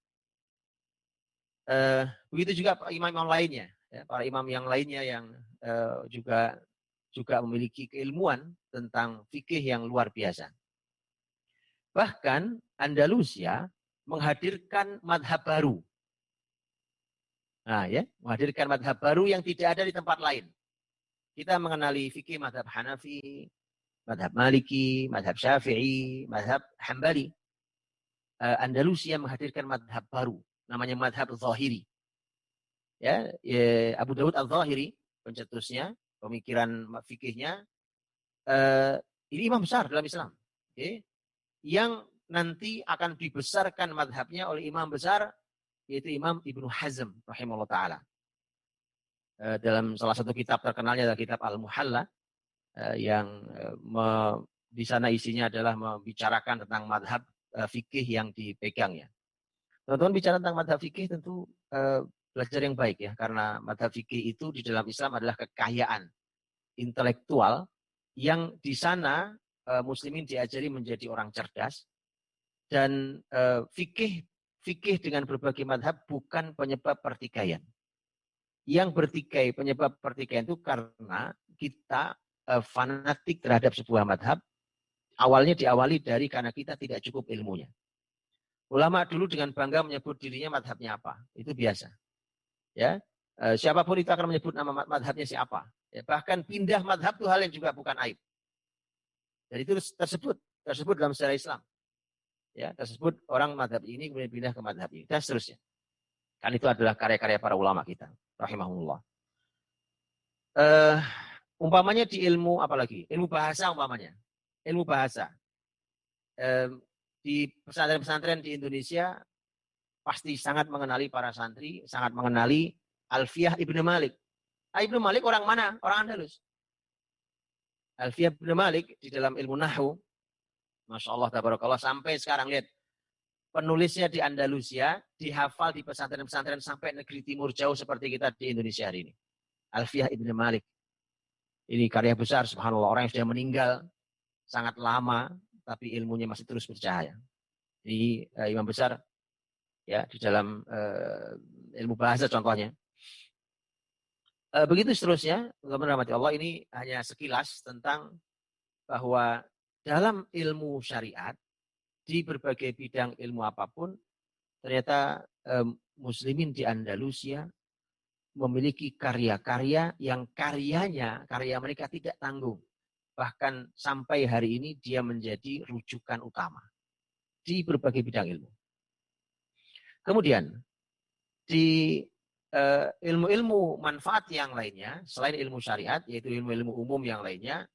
Begitu juga imam-imam lainnya, ya, para imam yang lainnya yang juga memiliki keilmuan tentang fikih yang luar biasa. Bahkan Andalusia menghadirkan madhab baru. Nah, ya, menghadirkan madhab baru yang tidak ada di tempat lain. Kita mengenali fikih madhab Hanafi, madhab Maliki, madhab Syafi'i, madhab Hambali. Andalusia menghadirkan madhab baru, namanya madhab Zahiri. Ya, Abu Dawud Al-Zahiri, pencetusnya, pemikiran fikihnya, ini imam besar dalam Islam. Okay. Yang nanti akan dibesarkan madhabnya oleh imam besar, yaitu Imam Ibnu Hazm rahimahullah ta'ala. Dalam salah satu kitab terkenalnya adalah kitab Al-Muhalla, yang di sana isinya adalah membicarakan tentang madhab fikih yang dipegangnya. Teman-teman bicara tentang madhab fikih tentu belajar yang baik ya, karena madhab fikih itu di dalam Islam adalah kekayaan intelektual yang di sana muslimin diajari menjadi orang cerdas, dan fikih dengan berbagai madhab bukan penyebab pertikaian. Yang bertikai, penyebab pertikaian itu karena kita fanatik terhadap sebuah madhab, awalnya diawali dari karena kita tidak cukup ilmunya. Ulama dulu dengan bangga menyebut dirinya madhabnya apa, itu biasa. Ya, siapapun itu akan menyebut nama madhabnya siapa. Ya, bahkan pindah madhab itu hal yang juga bukan aib. Dan itu tersebut dalam sejarah Islam. Ya, tersebut orang madhab ini kemudian pindah ke madhab ini dan seterusnya. Kan itu adalah karya-karya para ulama kita, rahimahullah. Umpamanya di ilmu apalagi? Ilmu bahasa umpamanya. Ilmu bahasa. Di pesantren-pesantren di Indonesia pasti sangat mengenali para santri, sangat mengenali Alfiyah Ibnu Malik. Ibnu Malik orang mana? Orang Andalus. Alfiyah Ibnu Malik di dalam ilmu nahwu Masya Allah, tabarakallah. Sampai sekarang lihat, penulisnya di Andalusia, dihafal di pesantren-pesantren sampai negeri timur jauh seperti kita di Indonesia hari ini. Alfiyah Ibn Malik. Ini karya besar, subhanallah. Orang yang sudah meninggal sangat lama, tapi ilmunya masih terus bercahaya. Ini imam besar ya di dalam ilmu bahasa contohnya. Begitu seterusnya, teman-teman rahmati Allah, ini hanya sekilas tentang bahwa dalam ilmu syariat, di berbagai bidang ilmu apapun, ternyata muslimin di Andalusia memiliki karya-karya yang karya mereka tidak tanggung. Bahkan sampai hari ini dia menjadi rujukan utama di berbagai bidang ilmu. Kemudian, di ilmu-ilmu manfaat yang lainnya, selain ilmu syariat, yaitu ilmu-ilmu umum yang lainnya,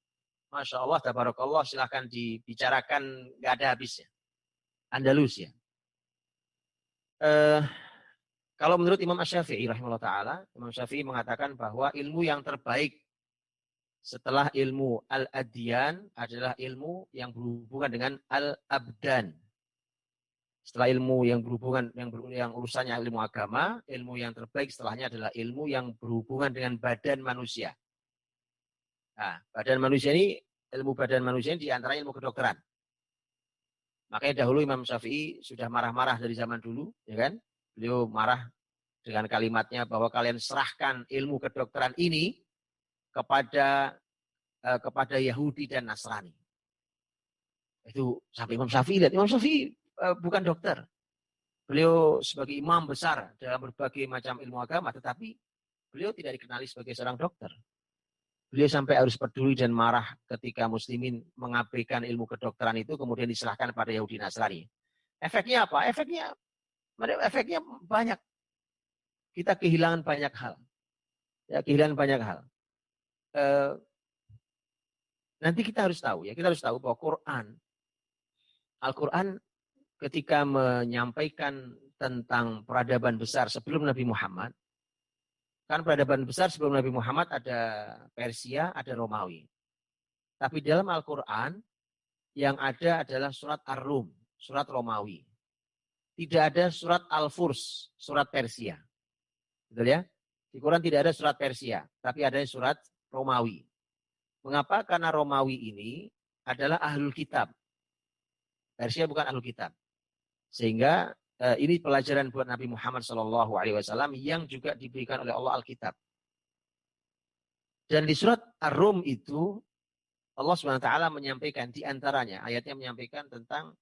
Masya Allah, tabarakallah, silahkan dibicarakan, nggak ada habisnya. Andalusia. Kalau menurut Imam Asy-Syafi'i rahimahullah ta'ala, Imam Syafi'i mengatakan bahwa ilmu yang terbaik setelah ilmu al-adyan adalah ilmu yang berhubungan dengan al-abdan. Setelah ilmu yang berhubungan, yang urusannya ilmu agama, ilmu yang terbaik setelahnya adalah ilmu yang berhubungan dengan badan manusia. Nah, badan manusia ini, ilmu badan manusia ini diantaranya ilmu kedokteran. Makanya dahulu Imam Syafi'i sudah marah-marah dari zaman dulu, ya kan? Beliau marah dengan kalimatnya bahwa kalian serahkan ilmu kedokteran ini kepada Yahudi dan Nasrani. Itu sampai Imam Syafi'i lihat. Imam Syafi'i bukan dokter. Beliau sebagai imam besar dalam berbagai macam ilmu agama, tetapi beliau tidak dikenali sebagai seorang dokter. Beliau sampai harus peduli dan marah ketika muslimin mengabaikan ilmu kedokteran itu, kemudian diserahkan pada Yahudi Nasrani. Efeknya apa? Efeknya banyak. Kita kehilangan banyak hal. Ya, kehilangan banyak hal. Nanti kita harus tahu bahwa Al-Quran ketika menyampaikan tentang peradaban besar sebelum Nabi Muhammad, kan peradaban besar sebelum Nabi Muhammad ada Persia, ada Romawi. Tapi dalam Al-Quran yang ada adalah surat Ar-Rum, surat Romawi. Tidak ada surat Al-Furs, surat Persia. Betul ya? Di Quran tidak ada surat Persia, tapi ada surat Romawi. Mengapa? Karena Romawi ini adalah ahlul kitab. Persia bukan ahlul kitab. Sehingga ini pelajaran buat Nabi Muhammad SAW yang juga diberikan oleh Allah Alkitab. Dan di surat Ar-Rum itu Allah SWT menyampaikan di antaranya, ayatnya menyampaikan tentang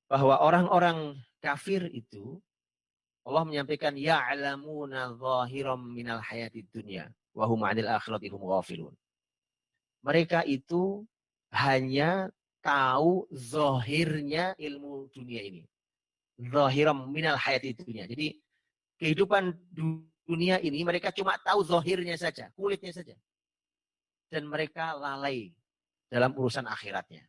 bahwa orang-orang kafir itu Allah menyampaikan ya'lamuna zahiram minal hayatid dunya wa hum 'anil akhirati hum ghafilun. Mereka itu hanya tahu zahirnya ilmu dunia ini. Zahiram minal hayatid dunya. Jadi kehidupan dunia ini mereka cuma tahu zahirnya saja, kulitnya saja. Dan mereka lalai dalam urusan akhiratnya.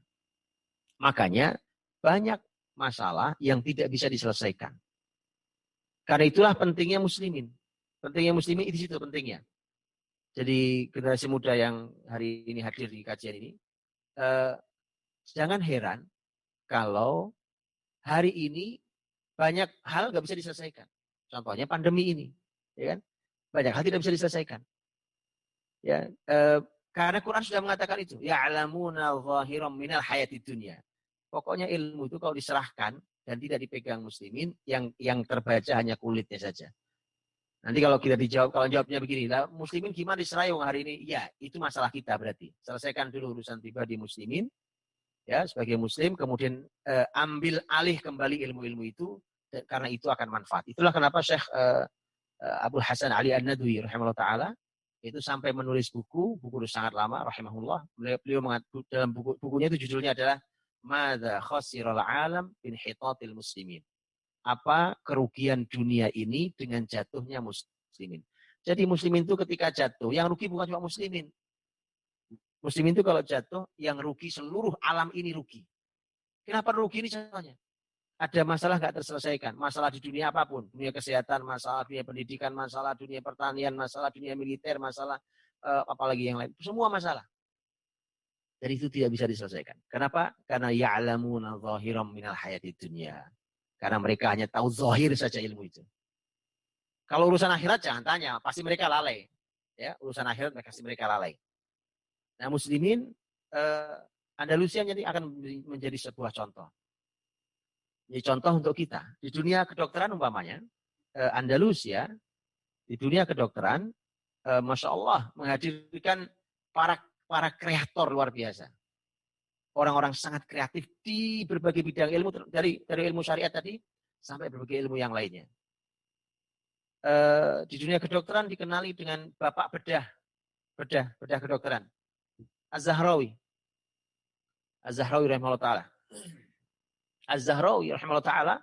Makanya banyak masalah yang tidak bisa diselesaikan. Karena itulah pentingnya muslimin. Pentingnya muslimin di situ pentingnya. Jadi generasi muda yang hari ini hadir di kajian ini, jangan heran kalau hari ini banyak hal nggak bisa diselesaikan. Contohnya pandemi ini, ya kan? Banyak hal tidak bisa diselesaikan. Ya, karena Quran sudah mengatakan itu. Ya'lamuna zahiram minal hayatid dunya. Pokoknya ilmu itu kalau diserahkan dan tidak dipegang muslimin, yang terbaca hanya kulitnya saja. Nanti kalau kita dijawab, kalau jawabnya begini, lah muslimin gimana diserayung hari ini? Ya, itu masalah kita berarti. Selesaikan dulu urusan pribadi muslimin, ya sebagai muslim, kemudian ambil alih kembali ilmu-ilmu itu, karena itu akan manfaat. Itulah kenapa Syekh Abdul Hasan Ali An-Nadwi rahimahullah ta'ala itu sampai menulis buku itu sangat lama rahimahullah. Beliau dalam bukunya itu judulnya adalah Madza khasiral alam bin hitatil muslimin. Apa kerugian dunia ini dengan jatuhnya muslimin. Jadi muslimin itu ketika jatuh, yang rugi bukan cuma muslimin. Muslimin itu kalau jatuh, yang rugi seluruh alam ini rugi. Kenapa rugi ini contohnya? Ada masalah nggak terselesaikan. Masalah di dunia apapun. Dunia kesehatan, masalah dunia pendidikan, masalah dunia pertanian, masalah dunia militer, masalah apalagi yang lain. Semua masalah. Dan itu tidak bisa diselesaikan. Kenapa? Karena ya'lamuna zahiran minal hayati dunya. Karena mereka hanya tahu zahir saja ilmu itu. Kalau urusan akhirat jangan tanya, pasti mereka lalai. Ya, urusan akhirat pasti mereka lalai. Nah, muslimin Andalusia jadi akan menjadi sebuah contoh. Jadi contoh untuk kita. Di dunia kedokteran umpamanya, Andalusia di dunia kedokteran, Masya Allah menghadirkan para kreator luar biasa. Orang-orang sangat kreatif di berbagai bidang ilmu, dari ilmu syariat tadi sampai berbagai ilmu yang lainnya. Di dunia kedokteran dikenali dengan bapak bedah kedokteran, Az-Zahrawi rahimahullah ta'ala. Az-Zahrawi rahimahullah ta'ala,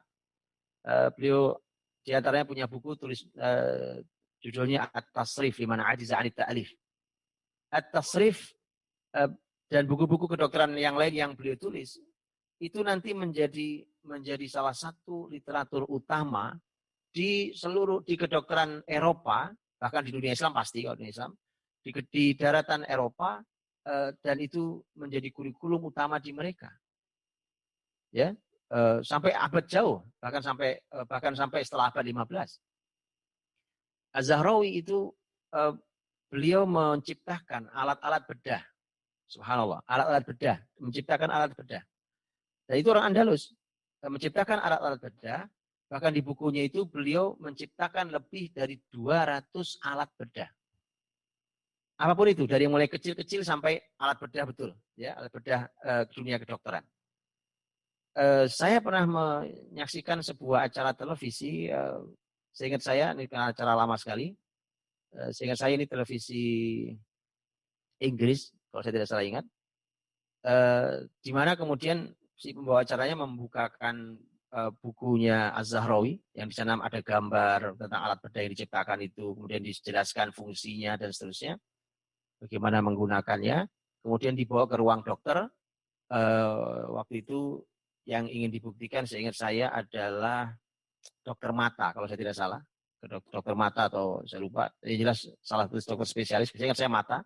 beliau diantaranya punya buku tulis judulnya At-Tasrif liman ajiza 'anit ta'lif. At-Tasrif dan buku-buku kedokteran yang lain yang beliau tulis itu nanti menjadi salah satu literatur utama di kedokteran Eropa, bahkan di dunia Islam pasti kalau di Islam, di daratan Eropa, dan itu menjadi kurikulum utama di mereka. Ya, sampai abad jauh, bahkan sampai setelah abad 15. Az-Zahrawi itu beliau menciptakan alat-alat bedah. Subhanallah, alat-alat bedah, menciptakan alat bedah. Dan itu orang Andalus, menciptakan alat-alat bedah, bahkan di bukunya itu beliau menciptakan lebih dari 200 alat bedah. Apapun itu, dari yang mulai kecil-kecil sampai alat bedah betul, ya, alat bedah dunia kedokteran. Saya pernah menyaksikan sebuah acara televisi, seingat saya, ini acara lama sekali, seingat saya ini televisi Inggris, kalau saya tidak salah ingat, di mana kemudian si pembawa acaranya membukakan bukunya Az-Zahrawi, yang di sana ada gambar tentang alat bedah yang diciptakan itu, kemudian dijelaskan fungsinya dan seterusnya, bagaimana menggunakannya, kemudian dibawa ke ruang dokter. Waktu itu yang ingin dibuktikan seingat saya adalah dokter mata, kalau saya tidak salah, dokter mata atau saya lupa, yang jelas salah satu dokter spesialis, seingat saya mata.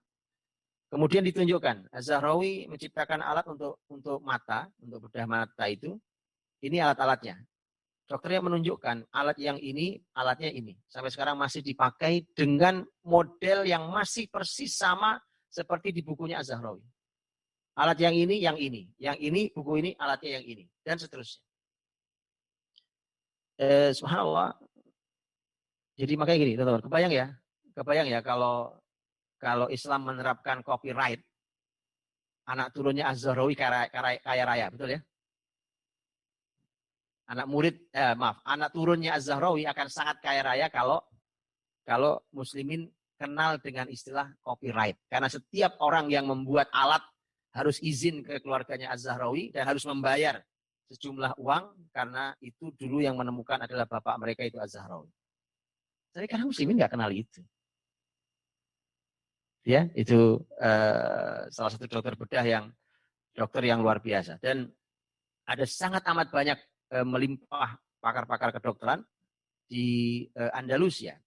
Kemudian ditunjukkan, Az-Zahrawi menciptakan alat untuk mata, untuk bedah mata itu, ini alat-alatnya. Dokternya menunjukkan alat yang ini, alatnya ini. Sampai sekarang masih dipakai dengan model yang masih persis sama seperti di bukunya Az-Zahrawi. Alat yang ini, buku ini, alatnya yang ini, dan seterusnya. Subhanallah. Jadi makanya gini, teman-teman, kebayang ya kalau Islam menerapkan copyright, anak turunnya Az-Zahrawi kaya raya, betul ya? Anak turunnya Az-Zahrawi akan sangat kaya raya kalau muslimin kenal dengan istilah copyright. Karena setiap orang yang membuat alat harus izin ke keluarganya Az-Zahrawi dan harus membayar sejumlah uang, karena itu dulu yang menemukan adalah bapak mereka itu Az-Zahrawi. Tapi karena muslimin nggak kenal itu. Ya, itu salah satu dokter bedah yang luar biasa. Dan ada sangat amat banyak melimpah pakar-pakar kedokteran di Andalusia.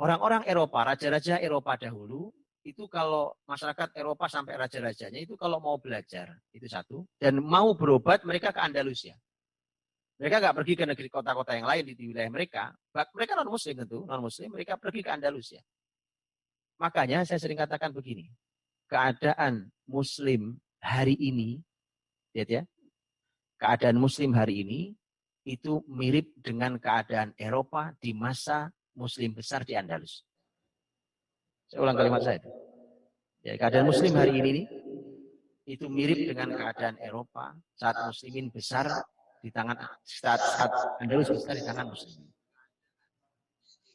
Orang-orang Eropa, raja-raja Eropa dahulu, itu kalau masyarakat Eropa sampai raja-rajanya itu kalau mau belajar, itu satu, dan mau berobat mereka ke Andalusia. Mereka nggak pergi ke negeri kota-kota yang lain di wilayah mereka. Mereka non-muslim tentu, non-muslim, mereka pergi ke Andalusia. Makanya saya sering katakan begini, keadaan muslim hari ini, lihat ya, keadaan muslim hari ini itu mirip dengan keadaan Eropa di masa muslim besar di Andalus. Saya ulang kalimat saya. Ya, keadaan muslim hari ini itu mirip dengan keadaan Eropa saat muslimin besar di tangan, saat Andalus besar di tangan muslimin.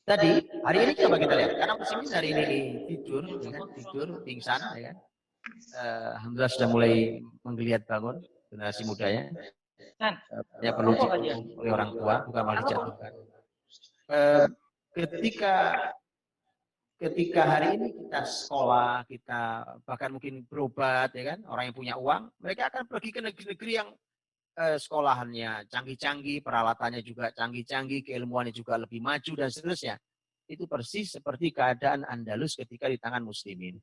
Tadi, hari ini coba kita lihat, karena muslimin hari ini tidur, pingsan, ya kan. Alhamdulillah sudah mulai menggeliat bangun generasi mudanya. Ya perlu dipeluk oleh orang tua, bukan malah dijatuhkan. Ketika hari ini kita sekolah, kita bahkan mungkin berobat, ya kan, orang yang punya uang, mereka akan pergi ke negeri-negeri yang sekolahannya canggih-canggih, peralatannya juga canggih-canggih, keilmuannya juga lebih maju dan seterusnya. Itu persis seperti keadaan Andalus ketika di tangan muslimin.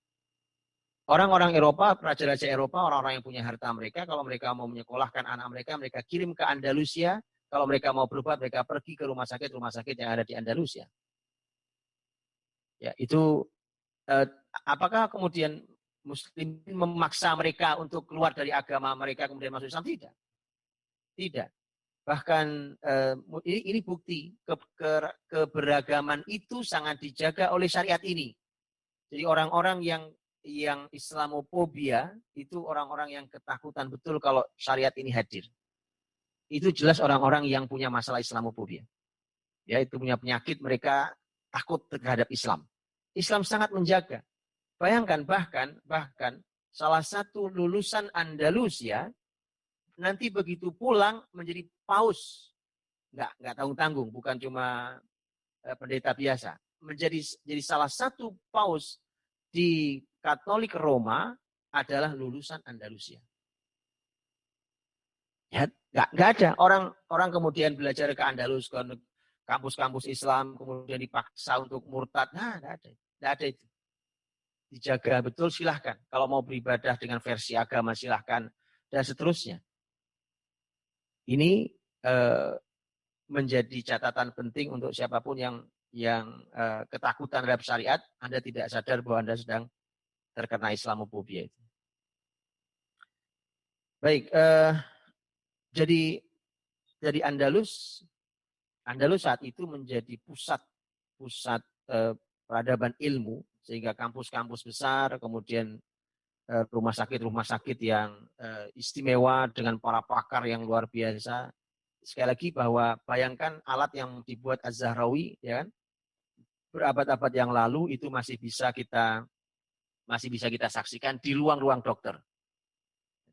Orang-orang Eropa, raja-raja Eropa, orang-orang yang punya harta mereka, kalau mereka mau menyekolahkan anak mereka, mereka kirim ke Andalusia. Kalau mereka mau berobat, mereka pergi ke rumah sakit yang ada di Andalusia. Ya, itu apakah kemudian Muslim memaksa mereka untuk keluar dari agama mereka kemudian masuk Islam? Tidak. Tidak. Bahkan ini bukti keberagaman itu sangat dijaga oleh syariat ini. Jadi orang-orang yang Islamofobia itu orang-orang yang ketakutan betul kalau syariat ini hadir. Itu jelas orang-orang yang punya masalah Islamofobia. Ya, itu punya penyakit, mereka takut terhadap Islam. Islam sangat menjaga. Bayangkan bahkan salah satu lulusan Andalusia nanti begitu pulang menjadi paus. Nggak tanggung-tanggung, bukan cuma pendeta biasa. Jadi salah satu paus di Katolik Roma adalah lulusan Andalusia. Ya, nggak ada orang kemudian belajar ke Andalus, ke kampus-kampus Islam, kemudian dipaksa untuk murtad. Nah, nggak ada itu. Dijaga betul, silahkan. Kalau mau beribadah dengan versi agama, silahkan. Dan seterusnya. Ini menjadi catatan penting untuk siapapun yang ketakutan terhadap syariat. Anda tidak sadar bahwa Anda sedang terkena Islamofobia itu. Baik, jadi Andalus saat itu menjadi pusat peradaban ilmu, sehingga kampus-kampus besar, kemudian rumah sakit yang istimewa dengan para pakar yang luar biasa. Sekali lagi bahwa bayangkan alat yang dibuat Az-Zahrawi, ya kan, berabad-abad yang lalu itu masih bisa kita saksikan di ruang-ruang dokter.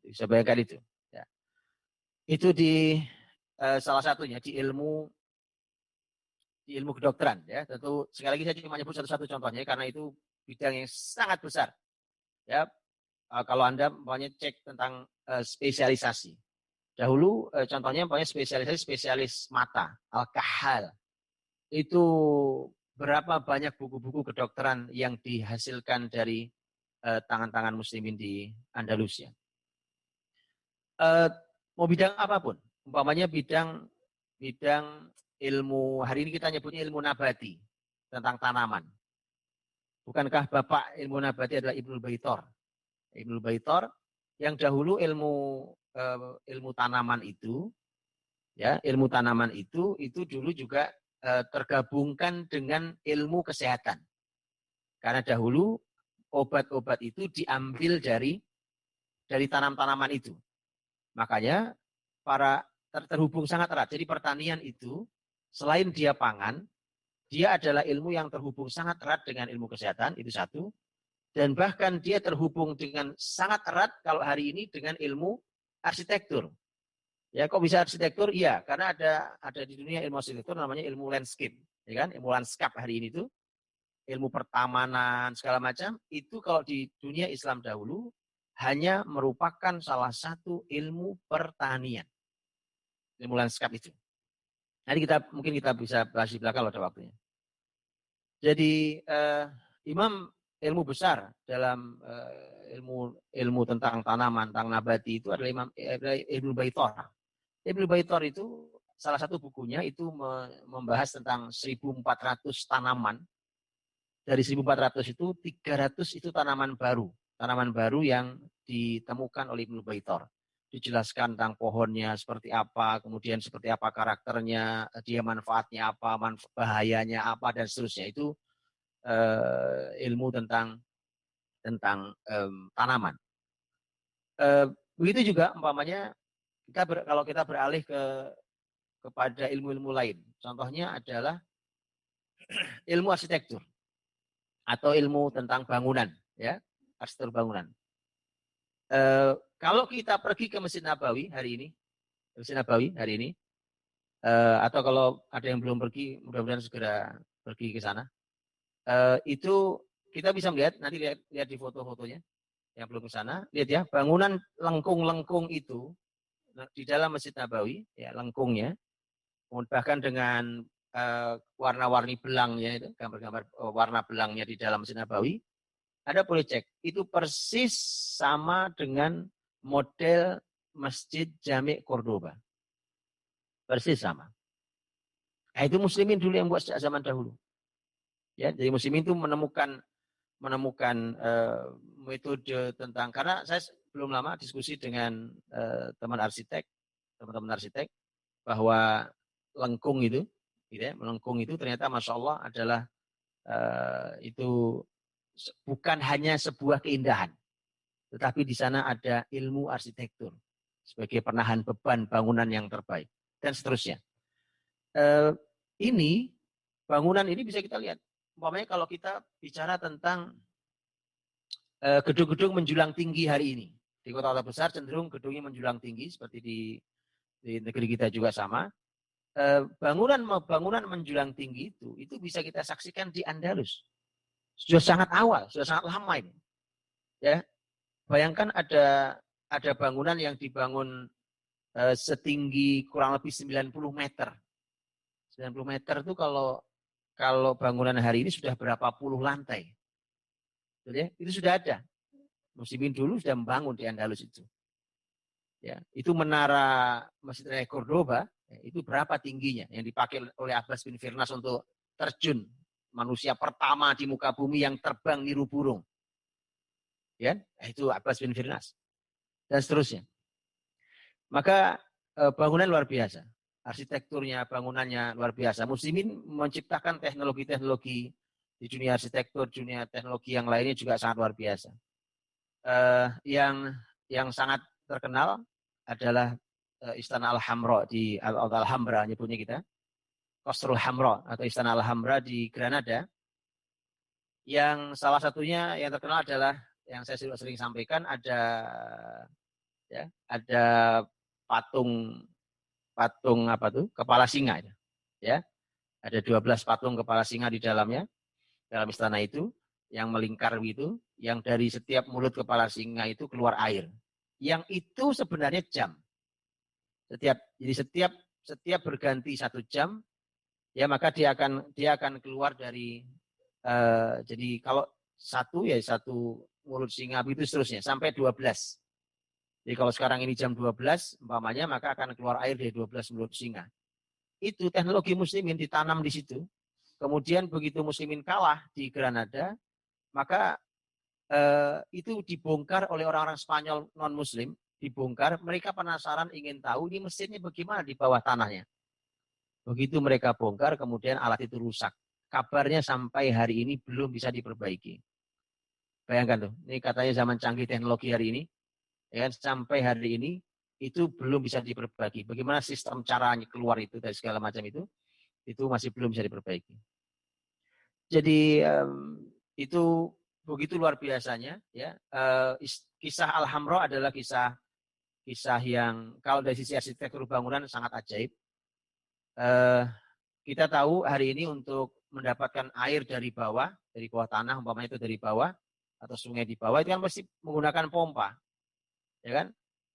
Bisa bayangkan itu. Ya. Itu di salah satunya di ilmu kedokteran, ya. Tentu sekali lagi saya cuma menyebut satu-satu contohnya karena itu bidang yang sangat besar. Ya, kalau Anda cek tentang spesialisasi. Dahulu contohnya spesialis mata, Al-Kahal. Itu berapa banyak buku-buku kedokteran yang dihasilkan dari tangan-tangan muslimin di Andalusia. Mau bidang apapun, umpamanya bidang ilmu, hari ini kita nyebutnya ilmu nabati, tentang tanaman. Bukankah bapak ilmu nabati adalah Ibnul Baitor? Ibnul Baitor yang dahulu ilmu tanaman itu, ya, ilmu tanaman itu dulu juga tergabungkan dengan ilmu kesehatan. Karena dahulu obat-obat itu diambil dari tanam-tanaman itu. Makanya terhubung sangat erat. Jadi pertanian itu selain dia pangan, dia adalah ilmu yang terhubung sangat erat dengan ilmu kesehatan, itu satu. Dan bahkan dia terhubung dengan sangat erat kalau hari ini dengan ilmu arsitektur. Ya, kok bisa arsitektur? Iya, karena ada di dunia ilmu arsitektur namanya ilmu landscape, ya kan? Ilmu landscape hari ini itu ilmu pertamanan segala macam itu kalau di dunia Islam dahulu hanya merupakan salah satu ilmu pertanian. Ilmu landscape itu. Nanti mungkin kita bisa bahas di belakang ada waktunya. Jadi Imam ilmu besar dalam ilmu tentang tanaman, tentang nabati itu adalah Ibnu Baitor. Ibnu Baitor itu salah satu bukunya itu membahas tentang 1.400 tanaman. Dari 1.400 itu 300 itu tanaman baru yang ditemukan oleh Ibnu Baitor. Dijelaskan tentang pohonnya seperti apa, kemudian seperti apa karakternya, dia manfaatnya apa, bahayanya apa, dan seterusnya. Itu ilmu tentang tanaman. Begitu juga umpamanya kalau kita beralih kepada ilmu-ilmu lain. Contohnya adalah ilmu arsitektur atau ilmu tentang bangunan, ya, arsitektur bangunan. Kalau kita pergi ke Masjid Nabawi hari ini, atau kalau ada yang belum pergi, mudah-mudahan segera pergi ke sana. Itu kita bisa melihat, nanti lihat di foto-fotonya yang belum ke sana, lihat ya, bangunan lengkung-lengkung itu di dalam Masjid Nabawi, ya, lengkungnya, bahkan dengan warna-warni belangnya itu, gambar-gambar warna belangnya di dalam Masjid Nabawi, Anda boleh cek. Itu persis sama dengan model Masjid Jami' Cordoba. Persis sama. Nah, itu muslimin dulu yang buat sejak zaman dahulu. Ya, jadi muslimin itu menemukan metode tentang, karena saya belum lama diskusi dengan teman-teman arsitek bahwa lengkung itu, gitu ya, melengkung itu ternyata masya Allah adalah itu bukan hanya sebuah keindahan, tetapi di sana ada ilmu arsitektur sebagai penahan beban bangunan yang terbaik dan seterusnya. Ini bangunan ini bisa kita lihat. Umpamanya kalau kita bicara tentang gedung-gedung menjulang tinggi hari ini. Di kota-kota besar cenderung gedungnya menjulang tinggi seperti di negeri kita juga sama. Bangunan menjulang tinggi itu bisa kita saksikan di Andalus. Sudah sangat awal, sudah sangat lama ini. Ya. Bayangkan ada bangunan yang dibangun setinggi kurang lebih 90 meter. 90 meter itu kalau bangunan hari ini sudah berapa puluh lantai. Itu sudah ada. Muslimin dulu sudah membangun di Andalus itu. Ya, itu menara Masjid Raya Cordoba, ya, itu berapa tingginya yang dipakai oleh Abbas bin Firnas untuk terjun, manusia pertama di muka bumi yang terbang niru burung. Ya, itu Abbas bin Firnas. Dan seterusnya. Maka bangunan luar biasa. Arsitekturnya, bangunannya luar biasa. Muslimin menciptakan teknologi-teknologi di dunia arsitektur, dunia teknologi yang lainnya juga sangat luar biasa. Yang sangat terkenal adalah Istana Al-Hamra di Al-Alhambra nyebutnya kita. Qasrul Hamra atau Istana Al-Hamra di Granada. Yang salah satunya yang terkenal adalah yang saya sering sampaikan ada patung kepala singa ya. Ada 12 patung kepala singa di dalamnya, dalam istana itu yang melingkar begitu, yang dari setiap mulut kepala singa itu keluar air. Yang itu sebenarnya jam. Setiap berganti 1 jam ya, maka dia akan keluar dari jadi kalau satu mulut singa itu seterusnya sampai 12. Jadi kalau sekarang ini jam 12 umpamanya, maka akan keluar air dari 12 mulut singa. Itu teknologi muslimin ditanam di situ. Kemudian begitu muslimin kalah di Granada, maka itu dibongkar oleh orang-orang Spanyol non-muslim, dibongkar, mereka penasaran ingin tahu ini mesinnya bagaimana di bawah tanahnya. Begitu mereka bongkar, kemudian alat itu rusak. Kabarnya sampai hari ini belum bisa diperbaiki. Bayangkan tuh, ini katanya zaman canggih teknologi hari ini, ya, sampai hari ini itu belum bisa diperbaiki. Bagaimana sistem caranya keluar itu dari segala macam itu masih belum bisa diperbaiki. Jadi itu begitu luar biasanya, ya. Kisah Al-Hamra adalah kisah yang kalau dari sisi arsitektur bangunan sangat ajaib. Kita tahu hari ini untuk mendapatkan air dari bawah tanah, umpamanya itu dari bawah atau sungai di bawah, itu kan pasti menggunakan pompa, ya kan?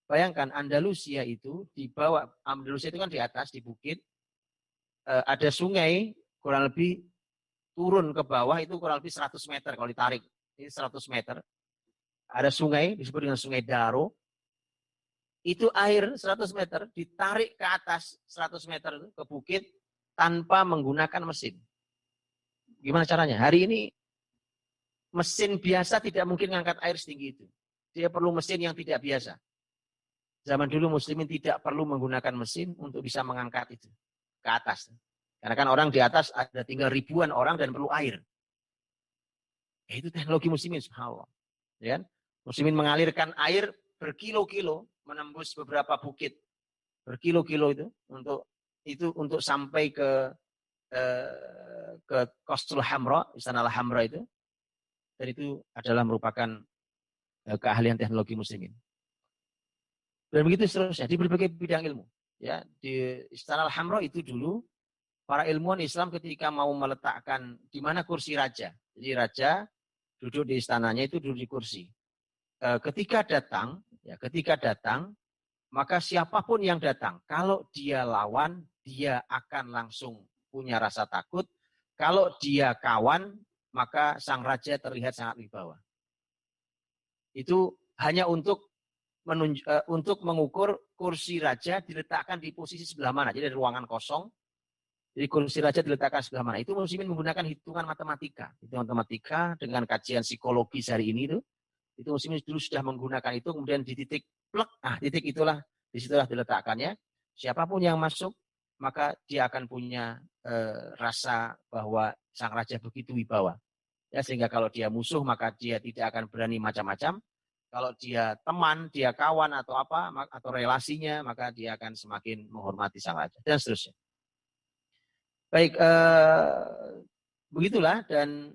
Bayangkan Andalusia itu di bawah, Andalusia itu kan di atas di bukit, ada sungai kurang lebih turun ke bawah itu kurang lebih 100 meter kalau ditarik, ini 100 meter. Ada sungai disebut dengan Sungai Daro, itu air 100 meter ditarik ke atas 100 meter itu, ke bukit tanpa menggunakan mesin. Gimana caranya? Hari ini mesin biasa tidak mungkin mengangkat air setinggi itu. Dia perlu mesin yang tidak biasa. Zaman dulu muslimin tidak perlu menggunakan mesin untuk bisa mengangkat itu ke atas. Karena kan orang di atas ada tinggal ribuan orang dan perlu air. Itu teknologi muslimin, subhanallah. Ya kan? Muslimin mengalirkan air berkilo-kilo menembus beberapa bukit. Berkilo-kilo itu untuk sampai ke Qasrul Hamra, Istana Al-Hamra itu. Dan itu adalah merupakan keahlian teknologi muslimin. Dan begitu seterusnya di berbagai bidang ilmu. Ya, di Istana Al-Hamra itu dulu para ilmuwan Islam ketika mau meletakkan di mana kursi raja. Jadi raja duduk di istananya itu duduk di kursi. Ketika datang, maka siapapun yang datang, kalau dia lawan, dia akan langsung punya rasa takut. Kalau dia kawan, maka sang raja terlihat sangat wibawa. Itu hanya untuk untuk mengukur kursi raja diletakkan di posisi sebelah mana. Jadi ada ruangan kosong, jadi kursi raja diletakkan sebelah mana. Itu muslimin menggunakan hitungan matematika. Hitungan matematika dengan kajian psikologis hari ini itu muslimin dulu sudah menggunakan itu, kemudian di titik plek, titik itulah, disitulah diletakkannya. Siapapun yang masuk, maka dia akan punya rasa bahwa sang raja begitu wibawa. Ya, sehingga kalau dia musuh, maka dia tidak akan berani macam-macam. Kalau dia teman, dia kawan atau apa, atau relasinya, maka dia akan semakin menghormati sang raja, dan seterusnya. Baik, begitulah, dan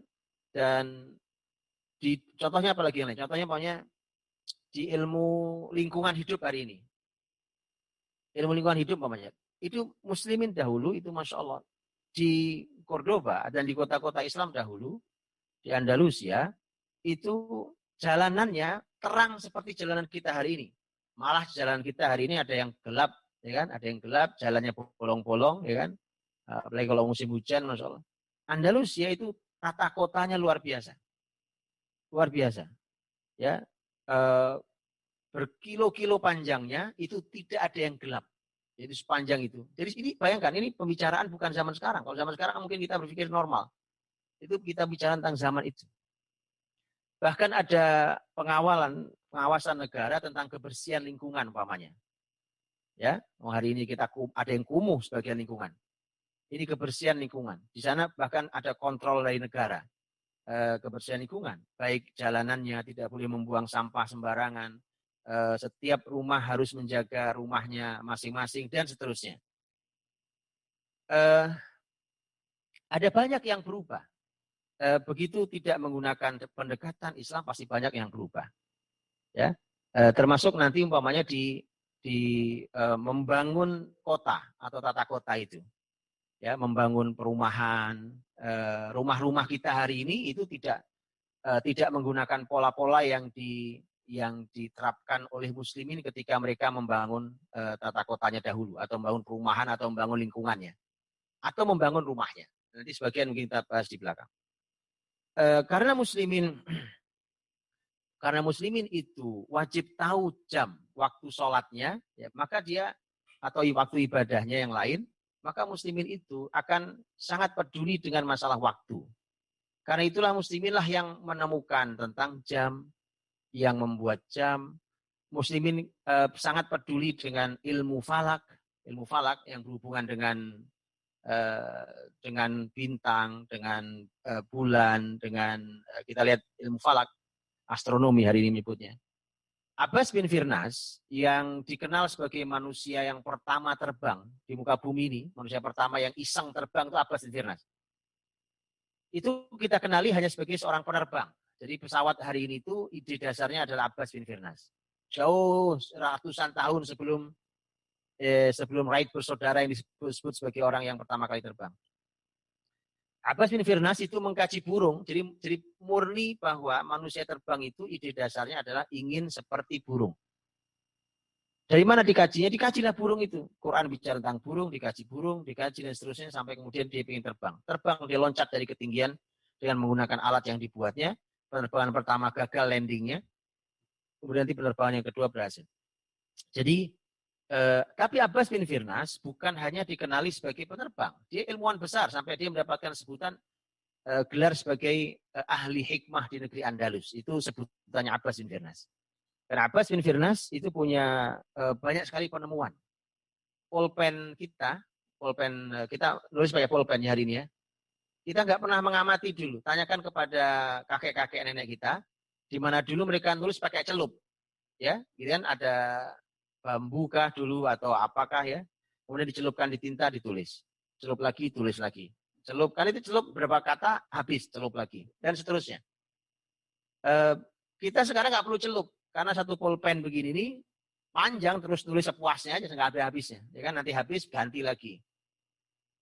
di contohnya apa lagi yang lain? Contohnya pokoknya di ilmu lingkungan hidup hari ini. Ilmu lingkungan hidup umpamanya. Itu muslimin dahulu, itu Masya Allah. Di Cordoba dan di kota-kota Islam dahulu, di Andalusia, itu jalanannya terang seperti jalanan kita hari ini. Malah jalan kita hari ini ada yang gelap, ya kan? Ada yang gelap, jalannya bolong-bolong, ya kan? Apalagi kalau musim hujan, Masya Allah. Andalusia itu tata kotanya luar biasa. Luar biasa. Ya, berkilo-kilo panjangnya itu tidak ada yang gelap. Jadi sepanjang itu. Jadi ini bayangkan, ini pembicaraan bukan zaman sekarang. Kalau zaman sekarang mungkin kita berpikir normal. Itu kita bicara tentang zaman itu. Bahkan ada pengawasan negara tentang kebersihan lingkungan umpamanya. Ya, hari ini kita ada yang kumuh sebagian lingkungan. Ini kebersihan lingkungan. Di sana bahkan ada kontrol dari negara. Kebersihan lingkungan, baik jalanannya tidak boleh membuang sampah sembarangan, setiap rumah harus menjaga rumahnya masing-masing, dan seterusnya. Ada banyak yang berubah. Begitu tidak menggunakan pendekatan Islam, pasti banyak yang berubah. Ya, termasuk nanti umpamanya di membangun kota atau tata kota itu. Ya, membangun perumahan, rumah-rumah kita hari ini itu tidak menggunakan pola-pola yang diterapkan oleh muslimin ketika mereka membangun tata kotanya dahulu, atau membangun perumahan, atau membangun lingkungannya, atau membangun rumahnya. Nanti sebagian mungkin kita bahas di belakang. Karena muslimin itu wajib tahu jam waktu sholatnya, ya, maka dia atau waktu ibadahnya yang lain, maka muslimin itu akan sangat peduli dengan masalah waktu. Karena itulah musliminlah yang menemukan tentang jam, yang membuat jam. Muslimin sangat peduli dengan ilmu falak yang berhubungan dengan bintang, dengan bulan, dengan kita lihat ilmu falak, astronomi hari ini menyebutnya. Abbas bin Firnas yang dikenal sebagai manusia yang pertama terbang di muka bumi ini, manusia pertama yang iseng terbang itu Abbas bin Firnas. Itu kita kenali hanya sebagai seorang penerbang. Jadi pesawat hari ini itu ide dasarnya adalah Abbas bin Firnas. Jauh ratusan tahun sebelum Wright bersaudara yang disebut sebagai orang yang pertama kali terbang. Abbas bin Firnas itu mengkaji burung, jadi murni bahwa manusia terbang itu ide dasarnya adalah ingin seperti burung. Dari mana dikajinya? Dikajilah burung itu. Quran bicara tentang burung, dikaji dan seterusnya sampai kemudian dia ingin terbang. Terbang, dia loncat dari ketinggian dengan menggunakan alat yang dibuatnya. Penerbangan pertama gagal landingnya. Kemudian penerbangan yang kedua berhasil. Jadi, tapi Abbas bin Firnas bukan hanya dikenali sebagai penerbang. Dia ilmuwan besar sampai dia mendapatkan sebutan gelar sebagai ahli hikmah di negeri Andalus. Itu sebutannya Abbas bin Firnas. Dan Abbas bin Firnas itu punya banyak sekali penemuan. Pulpen kita nulis pakai pulpen hari ini ya. Kita nggak pernah mengamati dulu. Tanyakan kepada kakek-kakek nenek kita, di mana dulu mereka nulis pakai celup. Ya, kemudian ada bambu kah dulu atau apakah ya. Kemudian dicelupkan di tinta, ditulis. Celup lagi, tulis lagi. Celup, kali itu celup berapa kata, habis, celup lagi. Dan seterusnya. Kita sekarang nggak perlu celup. Karena satu pulpen begini ini panjang, terus nulis sepuasnya aja, nggak ada habisnya. Ya kan, nanti habis, ganti lagi.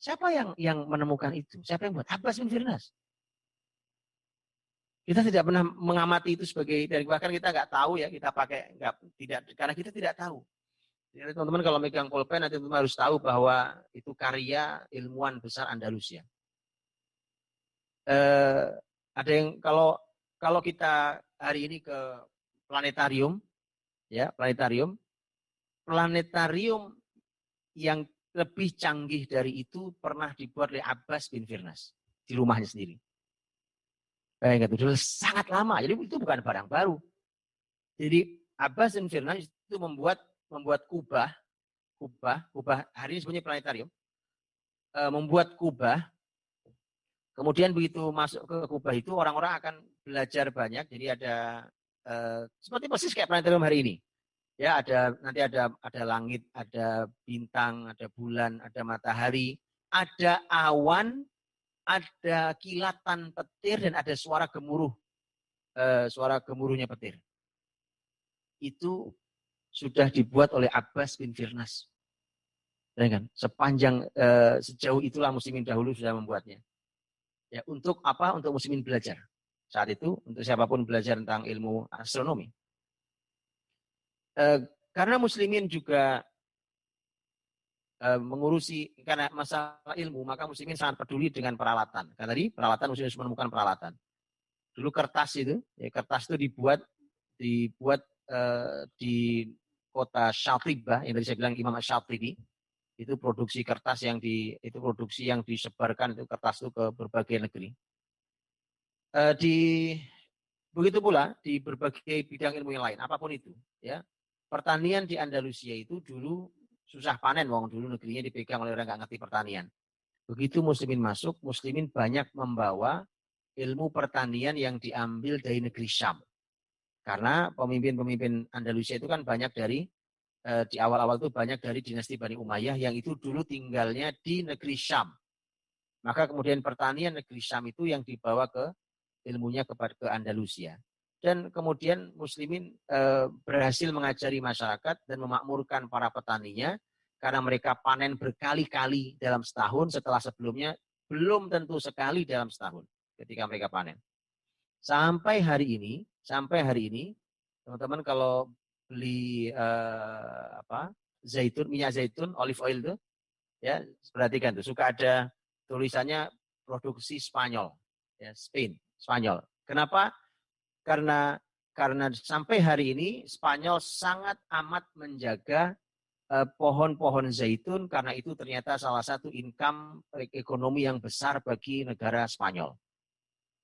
Siapa yang menemukan itu? Siapa yang buat? Abbas bin Firnas. Kita tidak pernah mengamati itu sebagai, dan bahkan kita nggak tahu ya, kita pakai, karena kita tidak tahu. Jadi teman-teman kalau megang pulpen, nanti teman harus tahu bahwa itu karya ilmuwan besar Andalusia. Ada yang kalau kita hari ini ke planetarium, ya planetarium yang lebih canggih dari itu pernah dibuat oleh Abbas bin Firnas di rumahnya sendiri. Bayangkan itu dulu sangat lama, jadi itu bukan barang baru. Jadi Abbas bin Firnas itu membuat kubah hari ini sebenarnya planetarium, membuat kubah. Kemudian begitu masuk ke kubah itu orang-orang akan belajar banyak. Jadi ada seperti persis kayak planetarium hari ini. Ya, nanti ada langit, ada bintang, ada bulan, ada matahari, ada awan, ada kilatan petir dan ada suara gemuruhnya petir. Itu sudah dibuat oleh Abbas bin Firnas. Ya kan? Sejauh itulah muslimin dahulu sudah membuatnya. Ya, untuk apa? Untuk muslimin belajar. Saat itu untuk siapapun belajar tentang ilmu astronomi. Karena muslimin juga mengurusi karena masalah ilmu, maka muslimin sangat peduli dengan peralatan. Karena tadi peralatan muslimin menemukan peralatan. Dulu kertas itu dibuat di kota Syatibah yang tadi saya bilang Imam Asy-Syatibi. Itu produksi kertas produksi yang disebarkan itu kertas itu ke berbagai negeri. Begitu pula di berbagai bidang ilmu yang lain, apapun itu, ya. Pertanian di Andalusia itu dulu susah panen, dulu negerinya dipegang oleh orang nggak ngerti pertanian. Begitu muslimin masuk, muslimin banyak membawa ilmu pertanian yang diambil dari negeri Syam. Karena pemimpin-pemimpin Andalusia itu kan banyak di awal-awal itu banyak dari dinasti Bani Umayyah yang itu dulu tinggalnya di negeri Syam. Maka kemudian pertanian negeri Syam itu yang dibawa ilmunya ke Andalusia. Dan kemudian muslimin berhasil mengajari masyarakat dan memakmurkan para petaninya karena mereka panen berkali-kali dalam setahun setelah sebelumnya belum tentu sekali dalam setahun ketika mereka panen. Sampai hari ini teman-teman kalau beli minyak zaitun, olive oil itu, ya perhatikan tuh suka ada tulisannya produksi Spanyol, ya Spanyol. Kenapa? Karena sampai hari ini Spanyol sangat amat menjaga pohon-pohon zaitun karena itu ternyata salah satu income ekonomi yang besar bagi negara Spanyol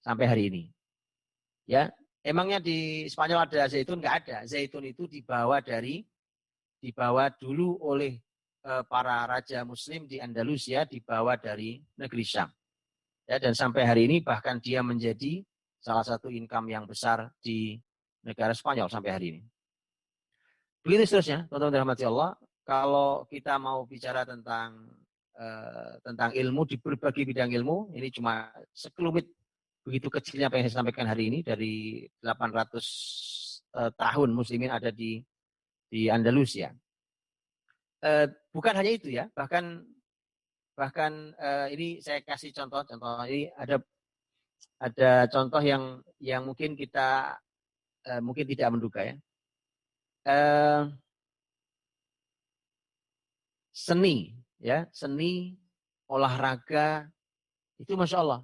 sampai hari ini. Ya, emangnya di Spanyol ada zaitun? Nggak ada. Zaitun itu dibawa dulu oleh para raja Muslim di Andalusia, dibawa dari negeri Syam. Ya, dan sampai hari ini bahkan dia menjadi salah satu income yang besar di negara Spanyol sampai hari ini. Begitu seterusnya, teman-teman dirahmati Allah. Kalau kita mau bicara tentang ilmu di berbagai bidang ilmu, ini cuma sekelumit begitu kecilnya apa yang saya sampaikan hari ini dari 800 tahun muslimin ada di Andalusia. Bukan hanya itu ya, bahkan ini saya kasih contoh ini ada contoh yang mungkin kita mungkin tidak menduga ya. Seni, olahraga itu masya Allah.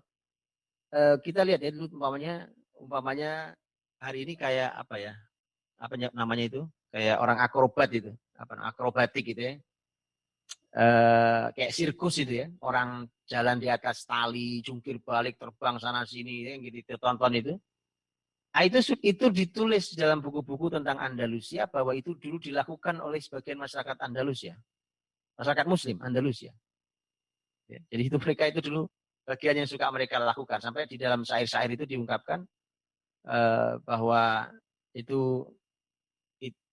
Kita lihat ya dulu umpamanya hari ini kayak apa ya? Apa namanya itu? Kayak orang akrobat itu, akrobatik gitu ya. Kayak sirkus itu ya, orang jalan di atas tali, jungkir balik, terbang sana sini, yang gitu tonton itu. Nah, itu ditulis dalam buku-buku tentang Andalusia bahwa itu dulu dilakukan oleh sebagian masyarakat Andalusia, masyarakat Muslim Andalusia. Ya, jadi itu mereka itu dulu bagian yang suka mereka lakukan sampai di dalam syair-syair itu diungkapkan bahwa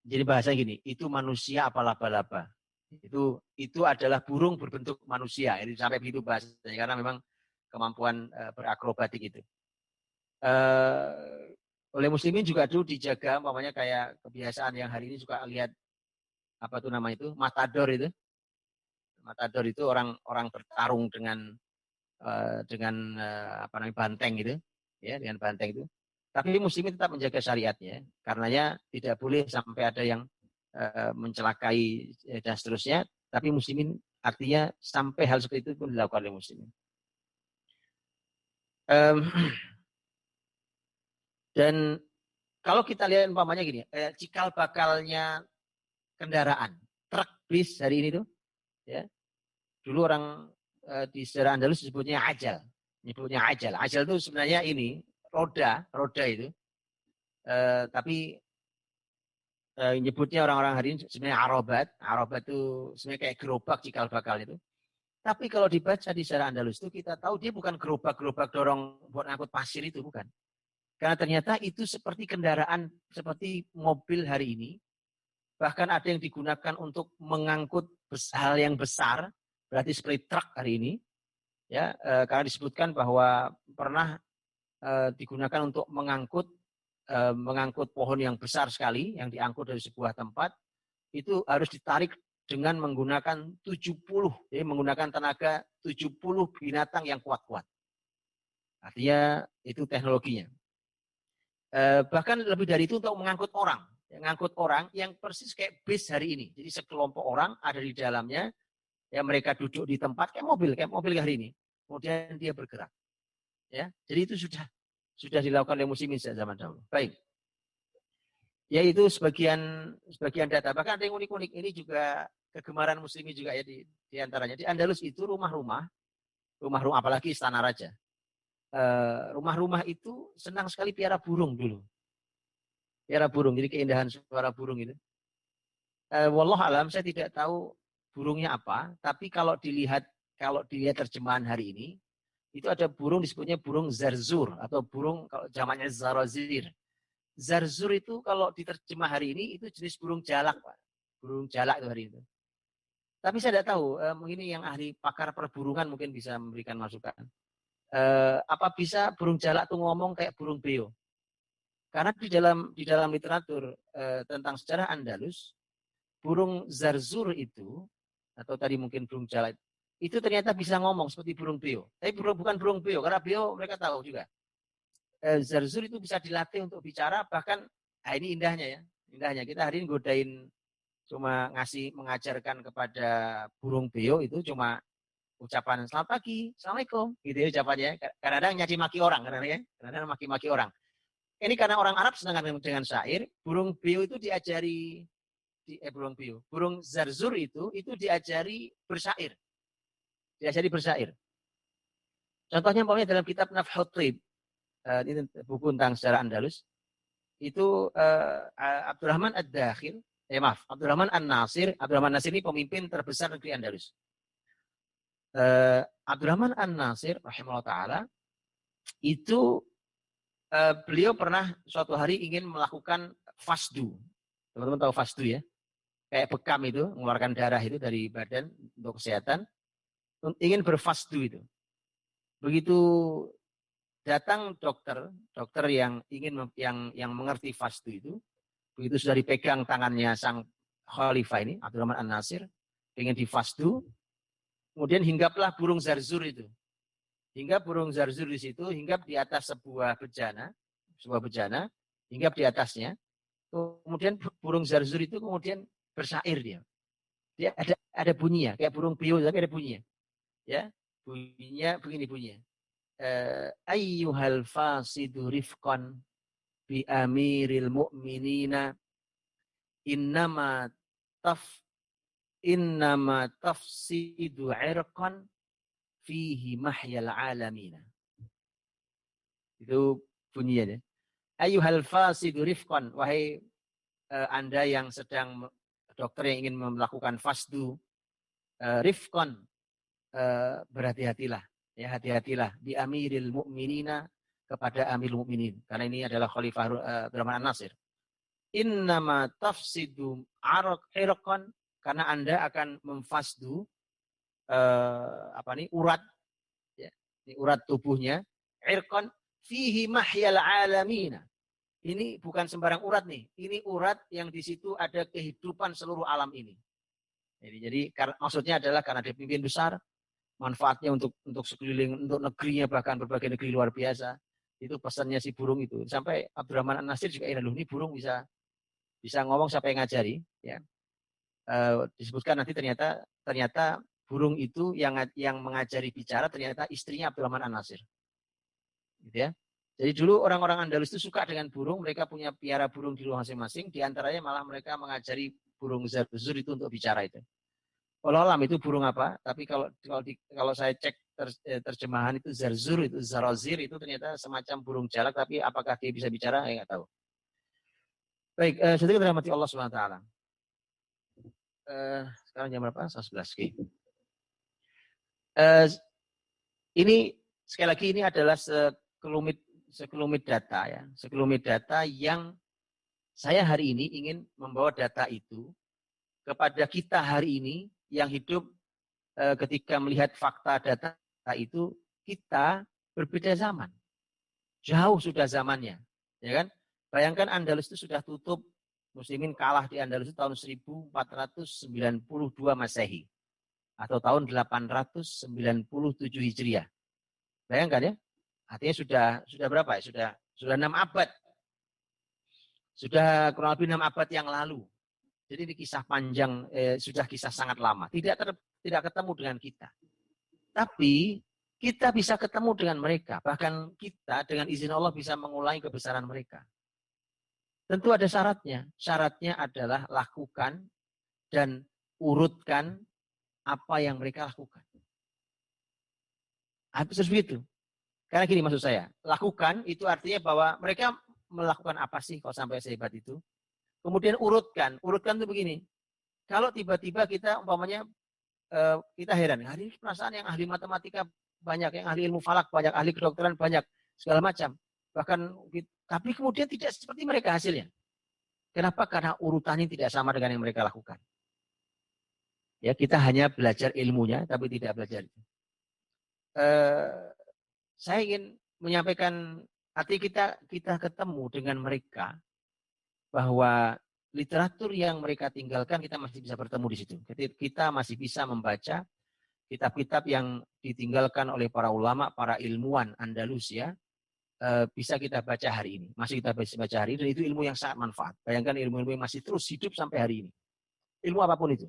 jadi bahasa gini, itu manusia apa laba-laba. Itu adalah burung berbentuk manusia. Ini sampai begitu bahasanya karena memang kemampuan berakrobatik itu. Oleh muslimin juga dulu dijaga, umpamanya kayak kebiasaan yang hari ini suka lihat apa tuh nama itu, matador itu. Matador itu orang bertarung dengan banteng itu, ya dengan banteng itu. Tapi muslimin tetap menjaga syariatnya, karenanya tidak boleh sampai ada yang mencelakai dan seterusnya. Tapi muslimin artinya sampai hal seperti itu pun dilakukan oleh muslimin. Dan Kalau kita lihat umpamanya gini, cikal bakalnya kendaraan, truk, bis hari ini tuh, ya. Dulu orang di sejarah Andalus disebutnya ajal, nyebutnya ajal. Ajal itu sebenarnya ini roda itu. Tapi nyebutnya orang-orang hari ini sebenarnya arobat. Arobat itu sebenarnya kayak gerobak cikal bakal itu. Tapi kalau dibaca di sejarah Andalus itu kita tahu dia bukan gerobak-gerobak dorong buat ngangkut pasir itu, bukan. Karena ternyata itu seperti kendaraan, seperti mobil hari ini. Bahkan ada yang digunakan untuk mengangkut hal yang besar, berarti seperti truk hari ini. Ya, karena disebutkan bahwa pernah digunakan untuk mengangkut pohon yang besar sekali, yang diangkut dari sebuah tempat, itu harus ditarik dengan menggunakan 70, jadi menggunakan tenaga 70 binatang yang kuat-kuat. Artinya itu teknologinya. Bahkan lebih dari itu untuk mengangkut orang. Mengangkut orang yang persis kayak bis hari ini. Jadi sekelompok orang ada di dalamnya, ya mereka duduk di tempat kayak mobil hari ini. Kemudian dia bergerak. Ya, jadi itu sudah dilakukan oleh muslimin sejak zaman dahulu. Baik. Ya itu sebagian data. Bahkan ada yang unik-unik. Ini juga kegemaran muslimin juga ya di antaranya. Di Andalus itu rumah-rumah apalagi istana raja. Rumah-rumah itu senang sekali piara burung dulu. Piara burung, jadi keindahan suara burung itu. Wallah alam, saya tidak tahu burungnya apa, tapi kalau dilihat terjemahan hari ini, itu ada burung disebutnya burung zarzur atau burung kalau zamannya zarazir. Zarzur itu kalau diterjemah hari ini itu jenis burung jalak, Pak. Burung jalak itu hari itu. Tapi saya tidak tahu, ini yang ahli pakar perburungan mungkin bisa memberikan masukan. Apa bisa burung jalak itu ngomong kayak burung beo? Karena di dalam literatur tentang sejarah Andalus, burung zarzur itu atau tadi mungkin burung jalak itu ternyata bisa ngomong seperti burung beo. Tapi bukan burung beo, karena beo mereka tahu juga. Zarzur itu bisa dilatih untuk bicara, bahkan ini indahnya ya. Indahnya kita hari ini godain cuma mengajarkan kepada burung beo itu cuma ucapan selamat pagi, assalamualaikum, gitu ya ucapannya. Kadang-kadang nyaci maki orang, kadang-kadang maki-maki orang. Ini karena orang Arab senang dengan syair, burung beo itu diajari burung zarzur itu diajari bersyair. Diajari bersyair. Contohnya dalam kitab Nafhut Trib, ini buku tentang sejarah Andalus, itu Abdurrahman Ad-Dakhil, Abdurrahman An-Nasir. Abdurrahman Nasir ini pemimpin terbesar negeri Andalus. Abdurrahman An-Nasir rahimahullah ta'ala itu beliau pernah suatu hari ingin melakukan fasdu. Teman-teman tahu fasdu ya? Kayak bekam itu, mengeluarkan darah itu dari badan untuk kesehatan. Ingin berfasdu itu. Begitu datang dokter yang ingin yang mengerti fasdu itu, begitu sudah dipegang tangannya sang khalifah ini, Abdurrahman An-Nasir, ingin difasdu, kemudian hinggaplah burung zarzur itu. Hinggap burung zarzur di situ, hinggap di atas sebuah bejana, hinggap di atasnya. Kemudian burung zarzur itu kemudian bersyair dia. Dia ada bunyinya, kayak burung beo tapi ada bunyinya. Ya, bunyinya begini bunyinya. Ayyuhal fasidu rifqan bi amiril mu'minina innama tafsidu irqan fihi mahyal alamina. Itu bunyinya. Ayyuhal fasidu rifqan, wahai Anda yang sedang dokter yang ingin melakukan fasdu, rifqan, berhati-hatilah, ya hati-hatilah di amiril mu'minina, kepada amirul mu'minin, karena ini adalah Khalifah Abdurrahman An-Nasir. Innama tafsidu irqan, karena Anda akan memfasdu urat, ya, ini urat tubuhnya, irqan fihi mahyal alamina. Ini bukan sembarang urat nih, ini urat yang di situ ada kehidupan seluruh alam ini. Jadi maksudnya adalah karena dia pemimpin besar, manfaatnya untuk sekeliling, untuk negerinya, bahkan berbagai negeri luar biasa. Itu pesannya si burung itu. Sampai Abdurrahman An-Nasir juga ini burung bisa ngomong, sampai ngajari, ya. Disebutkan nanti ternyata burung itu yang mengajari bicara ternyata istrinya Abdurrahman An-Nasir. Gitu ya. Jadi dulu orang-orang Andalus itu suka dengan burung, mereka punya piara burung di rumah masing-masing, di antaranya malah mereka mengajari burung zarzur itu untuk bicara itu. Walau alam itu burung apa, tapi kalau saya cek terjemahan itu zarzur, itu zarazir, itu ternyata semacam burung jalak, tapi apakah dia bisa bicara, saya nggak tahu. Baik, sedikit dirahmati Allah SWT. Sekarang jam berapa? 11. Ini sekali lagi ini adalah sekelumit data ya, sekelumit data yang saya hari ini ingin membawa data itu kepada kita hari ini yang hidup ketika melihat fakta data itu, kita berbeda zaman. Jauh sudah zamannya, ya kan? Bayangkan Andalus itu sudah tutup, Muslimin kalah di Andalus itu tahun 1492 Masehi atau tahun 897 Hijriah. Bayangkan ya, artinya sudah berapa ya? Sudah 6 abad. Sudah kurang lebih 6 abad yang lalu. Jadi ini kisah panjang, sudah kisah sangat lama. Tidak ketemu dengan kita. Tapi kita bisa ketemu dengan mereka. Bahkan kita dengan izin Allah bisa mengulangi kebesaran mereka. Tentu ada syaratnya. Syaratnya adalah lakukan dan urutkan apa yang mereka lakukan. Harus begitu. Karena gini maksud saya. Lakukan itu artinya bahwa mereka melakukan apa sih kalau sampai sehebat itu. Kemudian urutkan. Urutkan itu begini. Kalau tiba-tiba kita umpamanya kita heran. Hari ini perasaan yang ahli matematika banyak, yang ahli ilmu falak banyak, ahli kedokteran banyak, segala macam. Bahkan, tapi kemudian tidak seperti mereka hasilnya. Kenapa? Karena urutannya tidak sama dengan yang mereka lakukan. Ya, kita hanya belajar ilmunya, tapi tidak belajar itu. Saya ingin menyampaikan, arti kita ketemu dengan mereka, bahwa literatur yang mereka tinggalkan kita masih bisa bertemu di situ. Kita masih bisa membaca kitab-kitab yang ditinggalkan oleh para ulama, para ilmuwan Andalusia, bisa kita baca hari ini. Masih kita bisa baca hari ini, dan itu ilmu yang sangat manfaat. Bayangkan ilmu-ilmu yang masih terus hidup sampai hari ini. Ilmu apapun itu.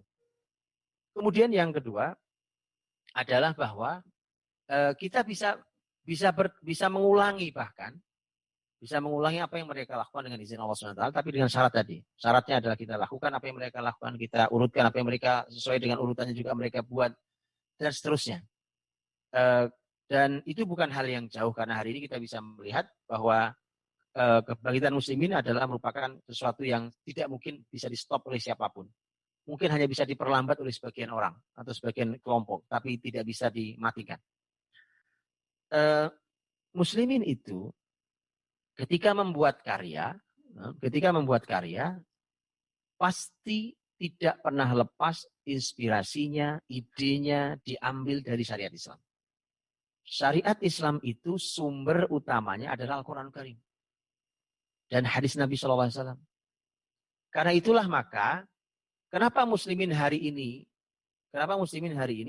Kemudian yang kedua adalah bahwa kita bisa mengulangi bahkan, bisa mengulangi apa yang mereka lakukan dengan izin Allah SWT, tapi dengan syarat tadi. Syaratnya adalah kita lakukan apa yang mereka lakukan, kita urutkan apa yang mereka sesuai dengan urutannya juga mereka buat, dan seterusnya. Dan itu bukan hal yang jauh, karena hari ini kita bisa melihat bahwa kebangkitan muslimin adalah merupakan sesuatu yang tidak mungkin bisa di stop oleh siapapun. Mungkin hanya bisa diperlambat oleh sebagian orang atau sebagian kelompok, tapi tidak bisa dimatikan. Muslimin itu ketika membuat karya, pasti tidak pernah lepas inspirasinya, idenya diambil dari syariat Islam. Syariat Islam itu sumber utamanya adalah Al-Quran Karim dan hadis Nabi SAW. Karena itulah maka, kenapa muslimin hari ini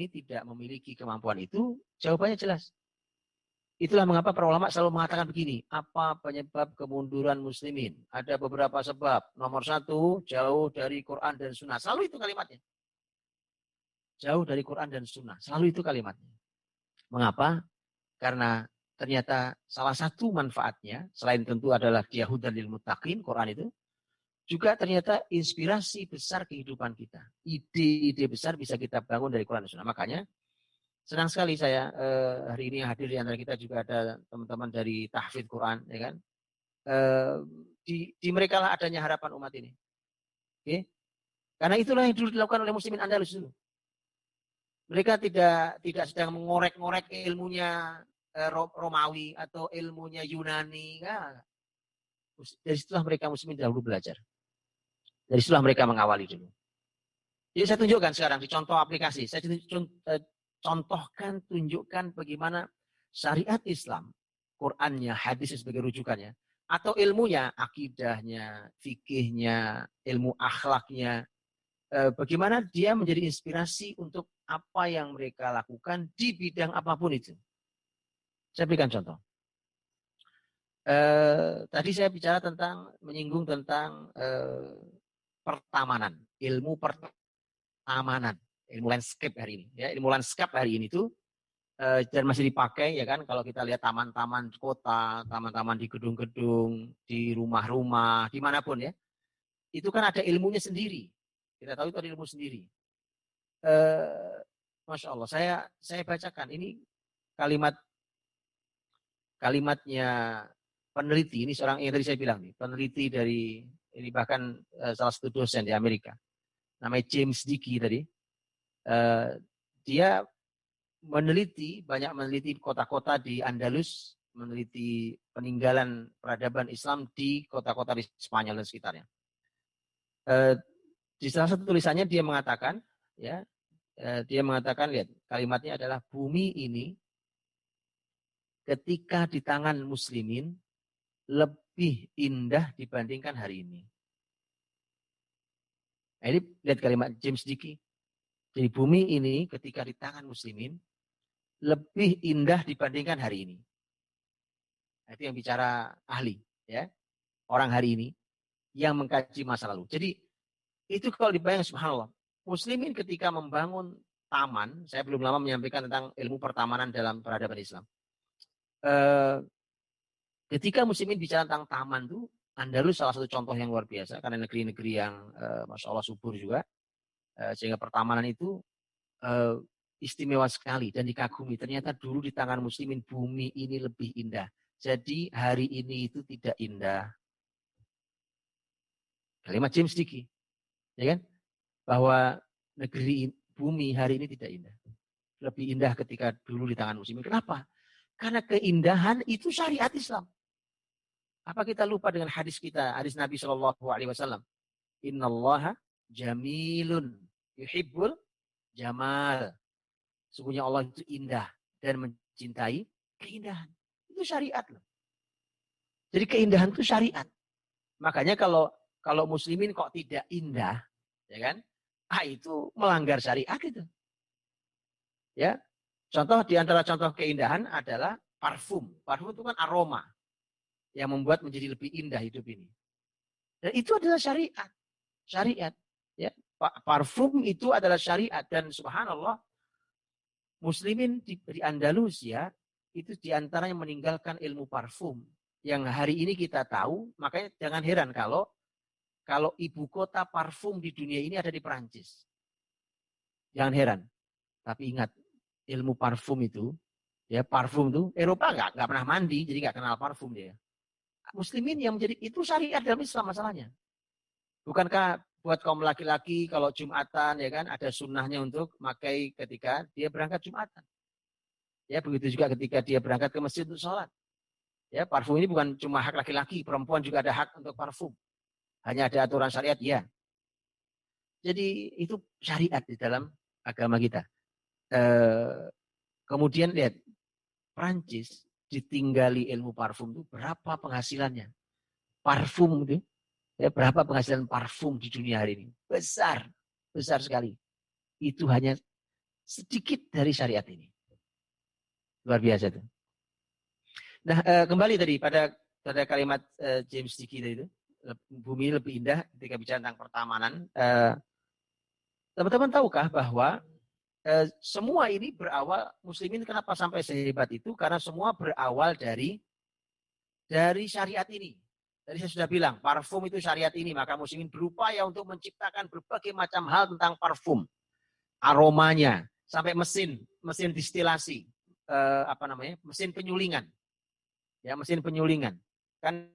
tidak memiliki kemampuan itu? Jawabannya jelas. Itulah mengapa para ulama selalu mengatakan begini, apa penyebab kemunduran muslimin? Ada beberapa sebab. Nomor satu, jauh dari Quran dan Sunnah. Selalu itu kalimatnya. Jauh dari Quran dan Sunnah. Selalu itu kalimatnya. Mengapa? Karena ternyata salah satu manfaatnya, selain tentu adalah dia hudan lil muttaqin, Quran itu, juga ternyata inspirasi besar kehidupan kita. Ide-ide besar bisa kita bangun dari Quran dan Sunnah. Makanya, senang sekali saya hari ini hadir di antara kita juga ada teman-teman dari tahfidz Quran, ya kan? Di mereka lah adanya harapan umat ini. Oke? Karena itulah yang dulu dilakukan oleh muslimin Andalus dulu. Mereka tidak sedang mengorek-ngorek ilmunya Romawi atau ilmunya Yunani. Nah, dari situlah mereka muslimin dahulu belajar. Dari situlah mereka mengawali dulu. Jadi saya tunjukkan sekarang di contoh aplikasi. Saya tunjukkan bagaimana syariat Islam, Qurannya, hadisnya sebagai rujukannya, atau ilmunya, akidahnya, fikihnya, ilmu akhlaknya, bagaimana dia menjadi inspirasi untuk apa yang mereka lakukan di bidang apapun itu. Saya berikan contoh. Tadi saya bicara menyinggung tentang pertamanan, ilmu pertamanan. Ilmu landscape hari ini. Ya, ilmu landscape hari ini itu dan masih dipakai ya kan. Kalau kita lihat taman-taman kota, taman-taman di gedung-gedung, di rumah-rumah, dimanapun ya, itu kan ada ilmunya sendiri. Kita tahu itu ada ilmu sendiri. Eh, Masya Allah, saya bacakan ini kalimat kalimatnya peneliti. Ini seorang yang tadi saya bilang nih, peneliti dari ini bahkan salah satu dosen di Amerika, namanya James Dickey tadi. Eh, Dia banyak meneliti kota-kota di Andalus, meneliti peninggalan peradaban Islam di kota-kota di Spanyol dan sekitarnya. Di salah satu tulisannya dia mengatakan, lihat kalimatnya adalah, bumi ini ketika di tangan muslimin lebih indah dibandingkan hari ini. Nah, ini lihat kalimat James Dickey. Jadi bumi ini ketika di tangan muslimin lebih indah dibandingkan hari ini. Nah, itu yang bicara ahli, ya, orang hari ini yang mengkaji masa lalu. Jadi itu kalau dibayang, subhanallah, muslimin ketika membangun taman, saya belum lama menyampaikan tentang ilmu pertamanan dalam peradaban Islam. Ketika muslimin bicara tentang taman tuh, Andalus salah satu contoh yang luar biasa karena negeri-negeri yang masya Allah subur juga, sehingga pertamanan itu uh, istimewa sekali dan dikagumi. Ternyata dulu di tangan muslimin bumi ini lebih indah. Jadi hari ini itu tidak indah. Kalimat James Dickey, ya kan? Bahwa negeri bumi hari ini tidak indah. Lebih indah ketika dulu di tangan muslimin. Kenapa? Karena keindahan itu syariat Islam. Apa kita lupa dengan hadis kita, hadis Nabi Shallallahu Alaihi Wasallam? Innallaha jamilun yuhibbul jamal. Sungguhnya Allah itu indah dan mencintai keindahan. Itu syariat loh. Jadi keindahan itu syariat. Makanya kalau muslimin kok tidak indah, ya kan? Itu melanggar syariat itu. Ya. Contoh di antara contoh keindahan adalah parfum. Parfum itu kan aroma yang membuat menjadi lebih indah hidup ini. Dan itu adalah syariat. Syariat, ya. Parfum itu adalah syariat dan subhanallah muslimin di Andalusia itu diantaranya meninggalkan ilmu parfum yang hari ini kita tahu. Makanya jangan heran kalau ibu kota parfum di dunia ini ada di Perancis. Jangan heran. Tapi ingat, ilmu parfum itu, ya parfum itu Eropa nggak pernah mandi, jadi nggak kenal parfum dia. Muslimin yang menjadi itu syariat dalam Islam masalahnya. Bukankah buat kaum laki-laki kalau Jumatan ya kan ada sunnahnya untuk pakai ketika dia berangkat Jumatan. Ya begitu juga ketika dia berangkat ke masjid untuk sholat. Ya parfum ini bukan cuma hak laki-laki, perempuan juga ada hak untuk parfum. Hanya ada aturan syariat ya. Jadi itu syariat di dalam agama kita. Kemudian lihat Prancis ditinggali ilmu parfum itu berapa penghasilannya? Parfum itu ya berapa penghasilan parfum di dunia hari ini? Besar, besar sekali. Itu hanya sedikit dari syariat ini. Luar biasa itu. Nah, kembali tadi pada kalimat James Dickey tadi itu, bumi lebih indah ketika bicara tentang pertamanan. Teman-teman tahukah bahwa semua ini berawal, muslimin kenapa sampai sehebat itu? Karena semua berawal dari syariat ini. Tadi saya sudah bilang, parfum itu syariat ini. Maka muslimin berupaya untuk menciptakan berbagai macam hal tentang parfum. Aromanya, sampai mesin distilasi, mesin penyulingan. Ya, mesin penyulingan. Kan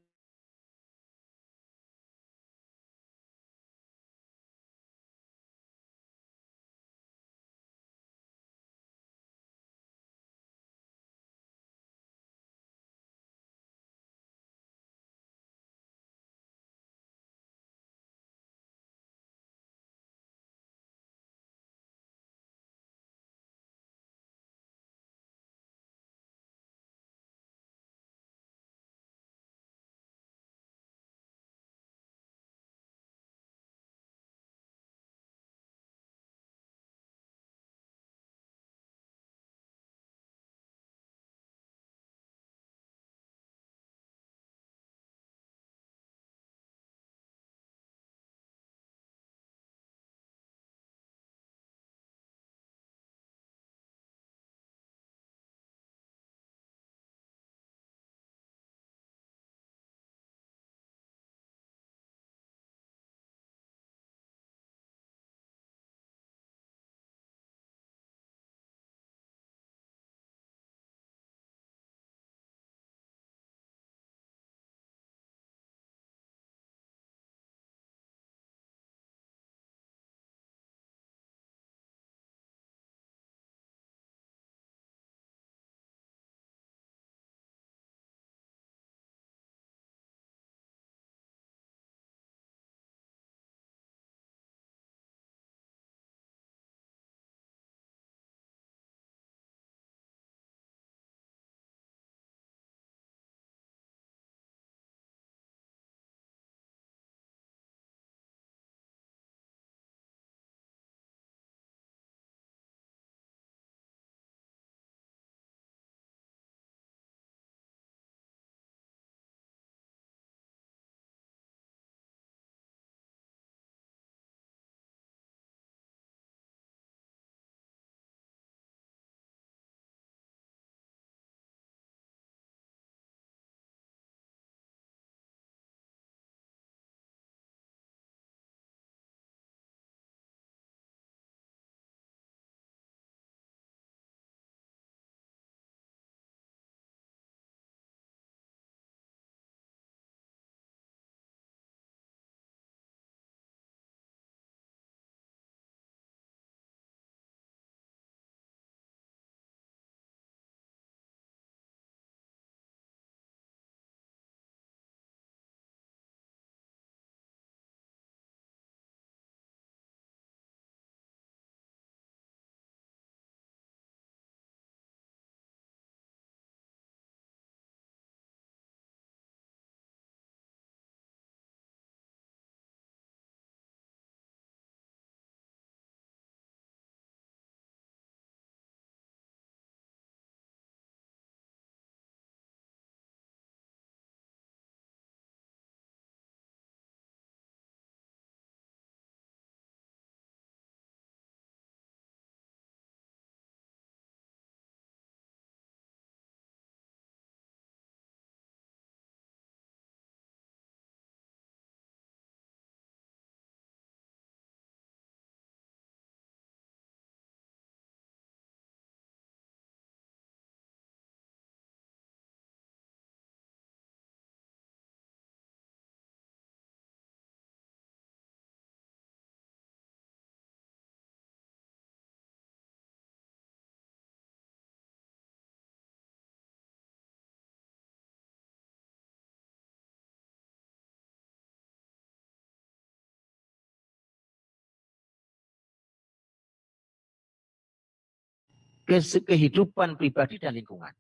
kehidupan pribadi dan lingkungan.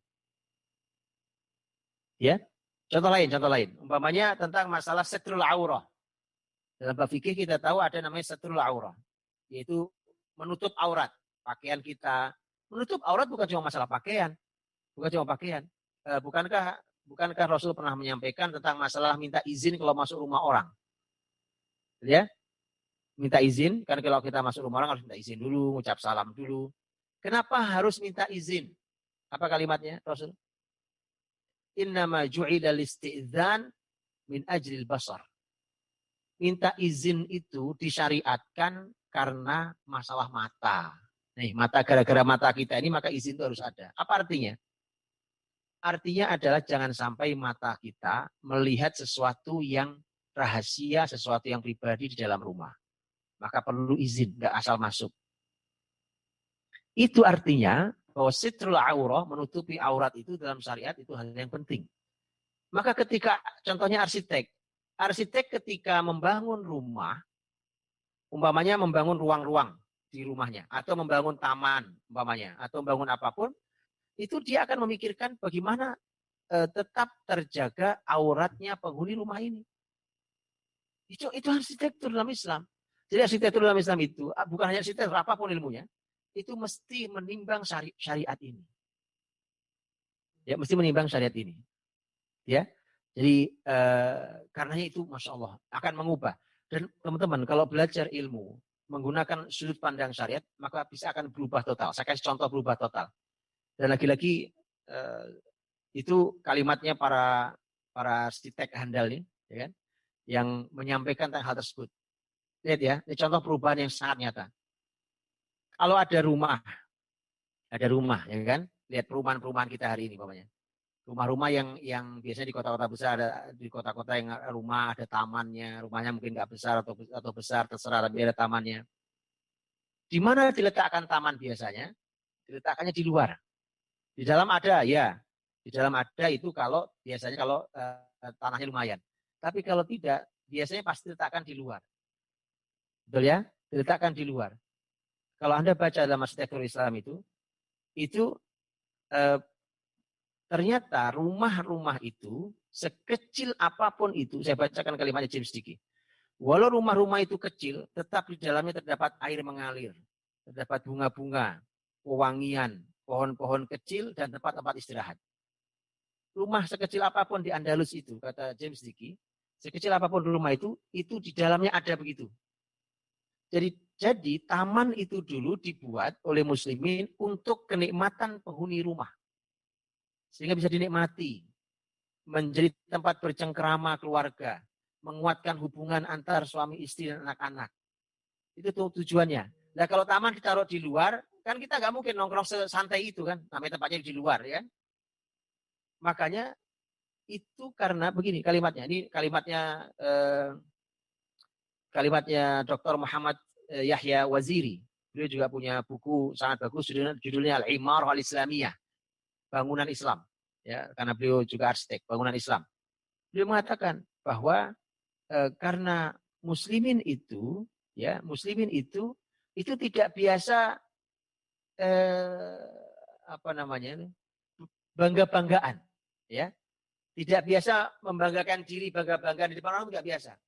Ya, contoh lain. Umpamanya tentang masalah satrul aurah. Dalam bab fikih kita tahu ada namanya satrul aurah, yaitu menutup aurat. Pakaian kita, menutup aurat bukan cuma masalah pakaian, bukankah Rasul pernah menyampaikan tentang masalah minta izin kalau masuk rumah orang? Ya, minta izin, kan kalau kita masuk rumah orang harus minta izin dulu, ngucap salam dulu. Kenapa harus minta izin? Apa kalimatnya Rasul? Innama ju'ila listi'dzan min ajril basar. Minta izin itu disyariatkan karena masalah mata. Nih, mata, gara-gara mata kita ini maka izin itu harus ada. Apa artinya? Artinya adalah jangan sampai mata kita melihat sesuatu yang rahasia, sesuatu yang pribadi di dalam rumah. Maka perlu izin, nggak asal masuk. Itu artinya bahwa sitrul aurah, menutupi aurat itu dalam syariat itu hal yang penting. Maka ketika contohnya arsitek ketika membangun rumah, umpamanya membangun ruang-ruang di rumahnya, atau membangun taman, umpamanya, atau membangun apapun, itu dia akan memikirkan bagaimana tetap terjaga auratnya penghuni rumah ini. Itu arsitektur dalam Islam. Jadi arsitektur dalam Islam itu bukan hanya arsitektur, apapun ilmunya, itu mesti menimbang syariat ini. Ya, mesti menimbang syariat ini. Ya, jadi karenanya itu masya Allah akan mengubah. Dan teman-teman kalau belajar ilmu menggunakan sudut pandang syariat maka bisa akan berubah total. Saya kasih contoh berubah total. Dan lagi-lagi itu kalimatnya para arsitek handal ini, ya kan, yang menyampaikan tentang hal tersebut. Lihat ya, ini contoh perubahan yang sangat nyata. Kalau ada rumah, ya kan, lihat perumahan-perumahan kita hari ini, umpamanya. Rumah-rumah yang biasanya di kota-kota besar, ada di kota-kota yang rumah ada tamannya, rumahnya mungkin nggak besar atau besar terserah, tapi ada tamannya. Di mana diletakkan taman biasanya? Diletakkannya di luar. Di dalam ada, ya. Di dalam ada itu kalau biasanya kalau tanahnya lumayan. Tapi kalau tidak, biasanya pasti diletakkan di luar. Betul ya? Diletakkan di luar. Kalau Anda baca dalam arsitektur Islam itu ternyata rumah-rumah itu sekecil apapun itu, saya bacakan kalimatnya James Dickey. Walau rumah-rumah itu kecil, tetap di dalamnya terdapat air mengalir, terdapat bunga-bunga, pewangian, pohon-pohon kecil, dan tempat-tempat istirahat. Rumah sekecil apapun di Andalus itu, kata James Dickey, sekecil apapun rumah itu di dalamnya ada begitu. Jadi taman itu dulu dibuat oleh muslimin untuk kenikmatan penghuni rumah. Sehingga bisa dinikmati. Menjadi tempat bercengkerama keluarga. Menguatkan hubungan antar suami istri dan anak-anak. Itu tujuannya. Nah kalau taman ditaruh di luar, kan kita nggak mungkin nongkrong sesantai itu kan. Namanya tempatnya di luar ya. Makanya itu karena begini kalimatnya. Ini kalimatnya Dr. Muhammad Yahya Waziri. Beliau juga punya buku sangat bagus judulnya Al-Imarah Al-Islamiyah. Bangunan Islam. Ya, karena beliau juga arsitek, bangunan Islam. Beliau mengatakan bahwa karena muslimin itu tidak biasa bangga-banggaan, ya. Tidak biasa membanggakan diri, bangga-banggaan di depan orang, tidak biasa.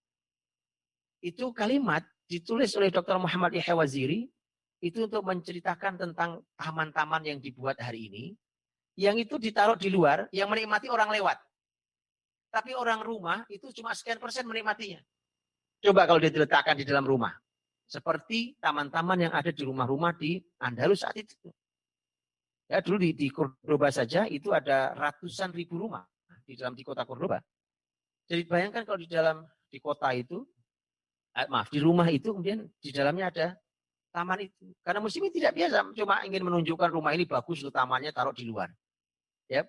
Itu kalimat ditulis oleh Dr. Muhammad Yahya Waziri itu untuk menceritakan tentang taman-taman yang dibuat hari ini, yang itu ditaruh di luar, yang menikmati orang lewat. Tapi orang rumah itu cuma sekian persen menikmatinya. Coba kalau dia diletakkan di dalam rumah. Seperti taman-taman yang ada di rumah-rumah di Andalus saat itu. Ya, dulu di Cordoba saja itu ada ratusan ribu rumah di kota Cordoba. Jadi bayangkan kalau di kota itu, di rumah itu kemudian di dalamnya ada taman itu. Karena muslimin tidak biasa, cuma ingin menunjukkan rumah ini bagus, tamannya taruh di luar. Ya,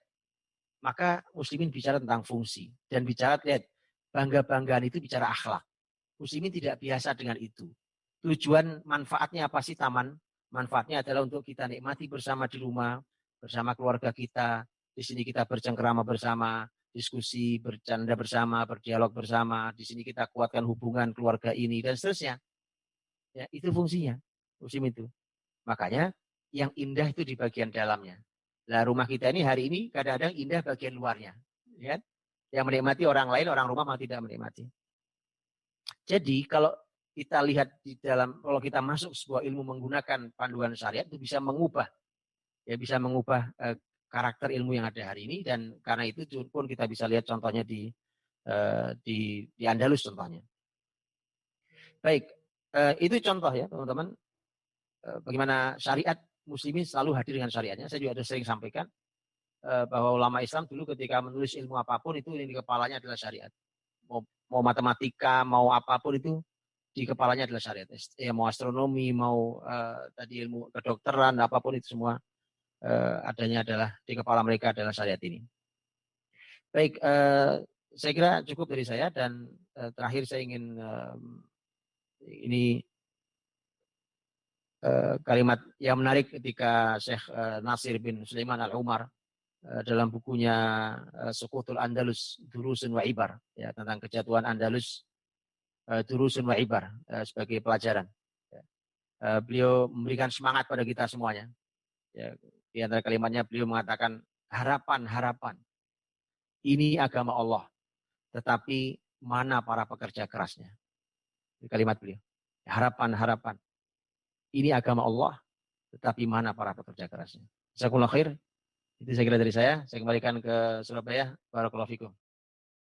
maka muslimin bicara tentang fungsi dan bicara lihat bangga-banggaan itu bicara akhlak. Muslimin tidak biasa dengan itu. Tujuan manfaatnya apa sih taman? Manfaatnya adalah untuk kita nikmati bersama di rumah, bersama keluarga kita. Di sini kita bercengkerama bersama, diskusi, bercanda bersama, berdialog bersama. Di sini kita kuatkan hubungan keluarga ini dan seterusnya. Ya, itu fungsinya musim itu. Makanya yang indah itu di bagian dalamnya. Nah, rumah kita ini hari ini kadang-kadang indah bagian luarnya. Ya? Yang menikmati orang lain, orang rumah malah tidak menikmati. Jadi kalau kita lihat di dalam, kalau kita masuk sebuah ilmu menggunakan panduan syariat itu bisa mengubah, ya bisa mengubah karakter ilmu yang ada hari ini, dan karena itu pun kita bisa lihat contohnya di Andalus contohnya. Baik, itu contoh ya teman-teman, bagaimana syariat muslimin selalu hadir dengan syariatnya. Saya juga sudah sering sampaikan bahwa ulama Islam dulu ketika menulis ilmu apapun itu yang di kepalanya adalah syariat. Mau matematika, mau apapun itu di kepalanya adalah syariat. Ya, mau astronomi, mau tadi ilmu kedokteran, apapun itu semua adanya adalah di kepala mereka adalah syariat ini. Baik, saya kira cukup dari saya, dan terakhir saya ingin ini kalimat yang menarik ketika Syekh Nasir bin Sulaiman Al-Umar dalam bukunya Suqutul Andalus Durusun wa Ibar, ya, tentang kejatuhan Andalus, Durusun wa Ibar, sebagai pelajaran. Beliau memberikan semangat pada kita semuanya. Ya, di antara kalimatnya beliau mengatakan harapan-harapan. Ini agama Allah, tetapi mana para pekerja kerasnya? Di kalimat beliau. Harapan-harapan. Ini agama Allah, tetapi mana para pekerja kerasnya? Jazakumullah khair. Itu saya kira dari saya. Saya kembalikan ke Surabaya. Barakallahu fikum.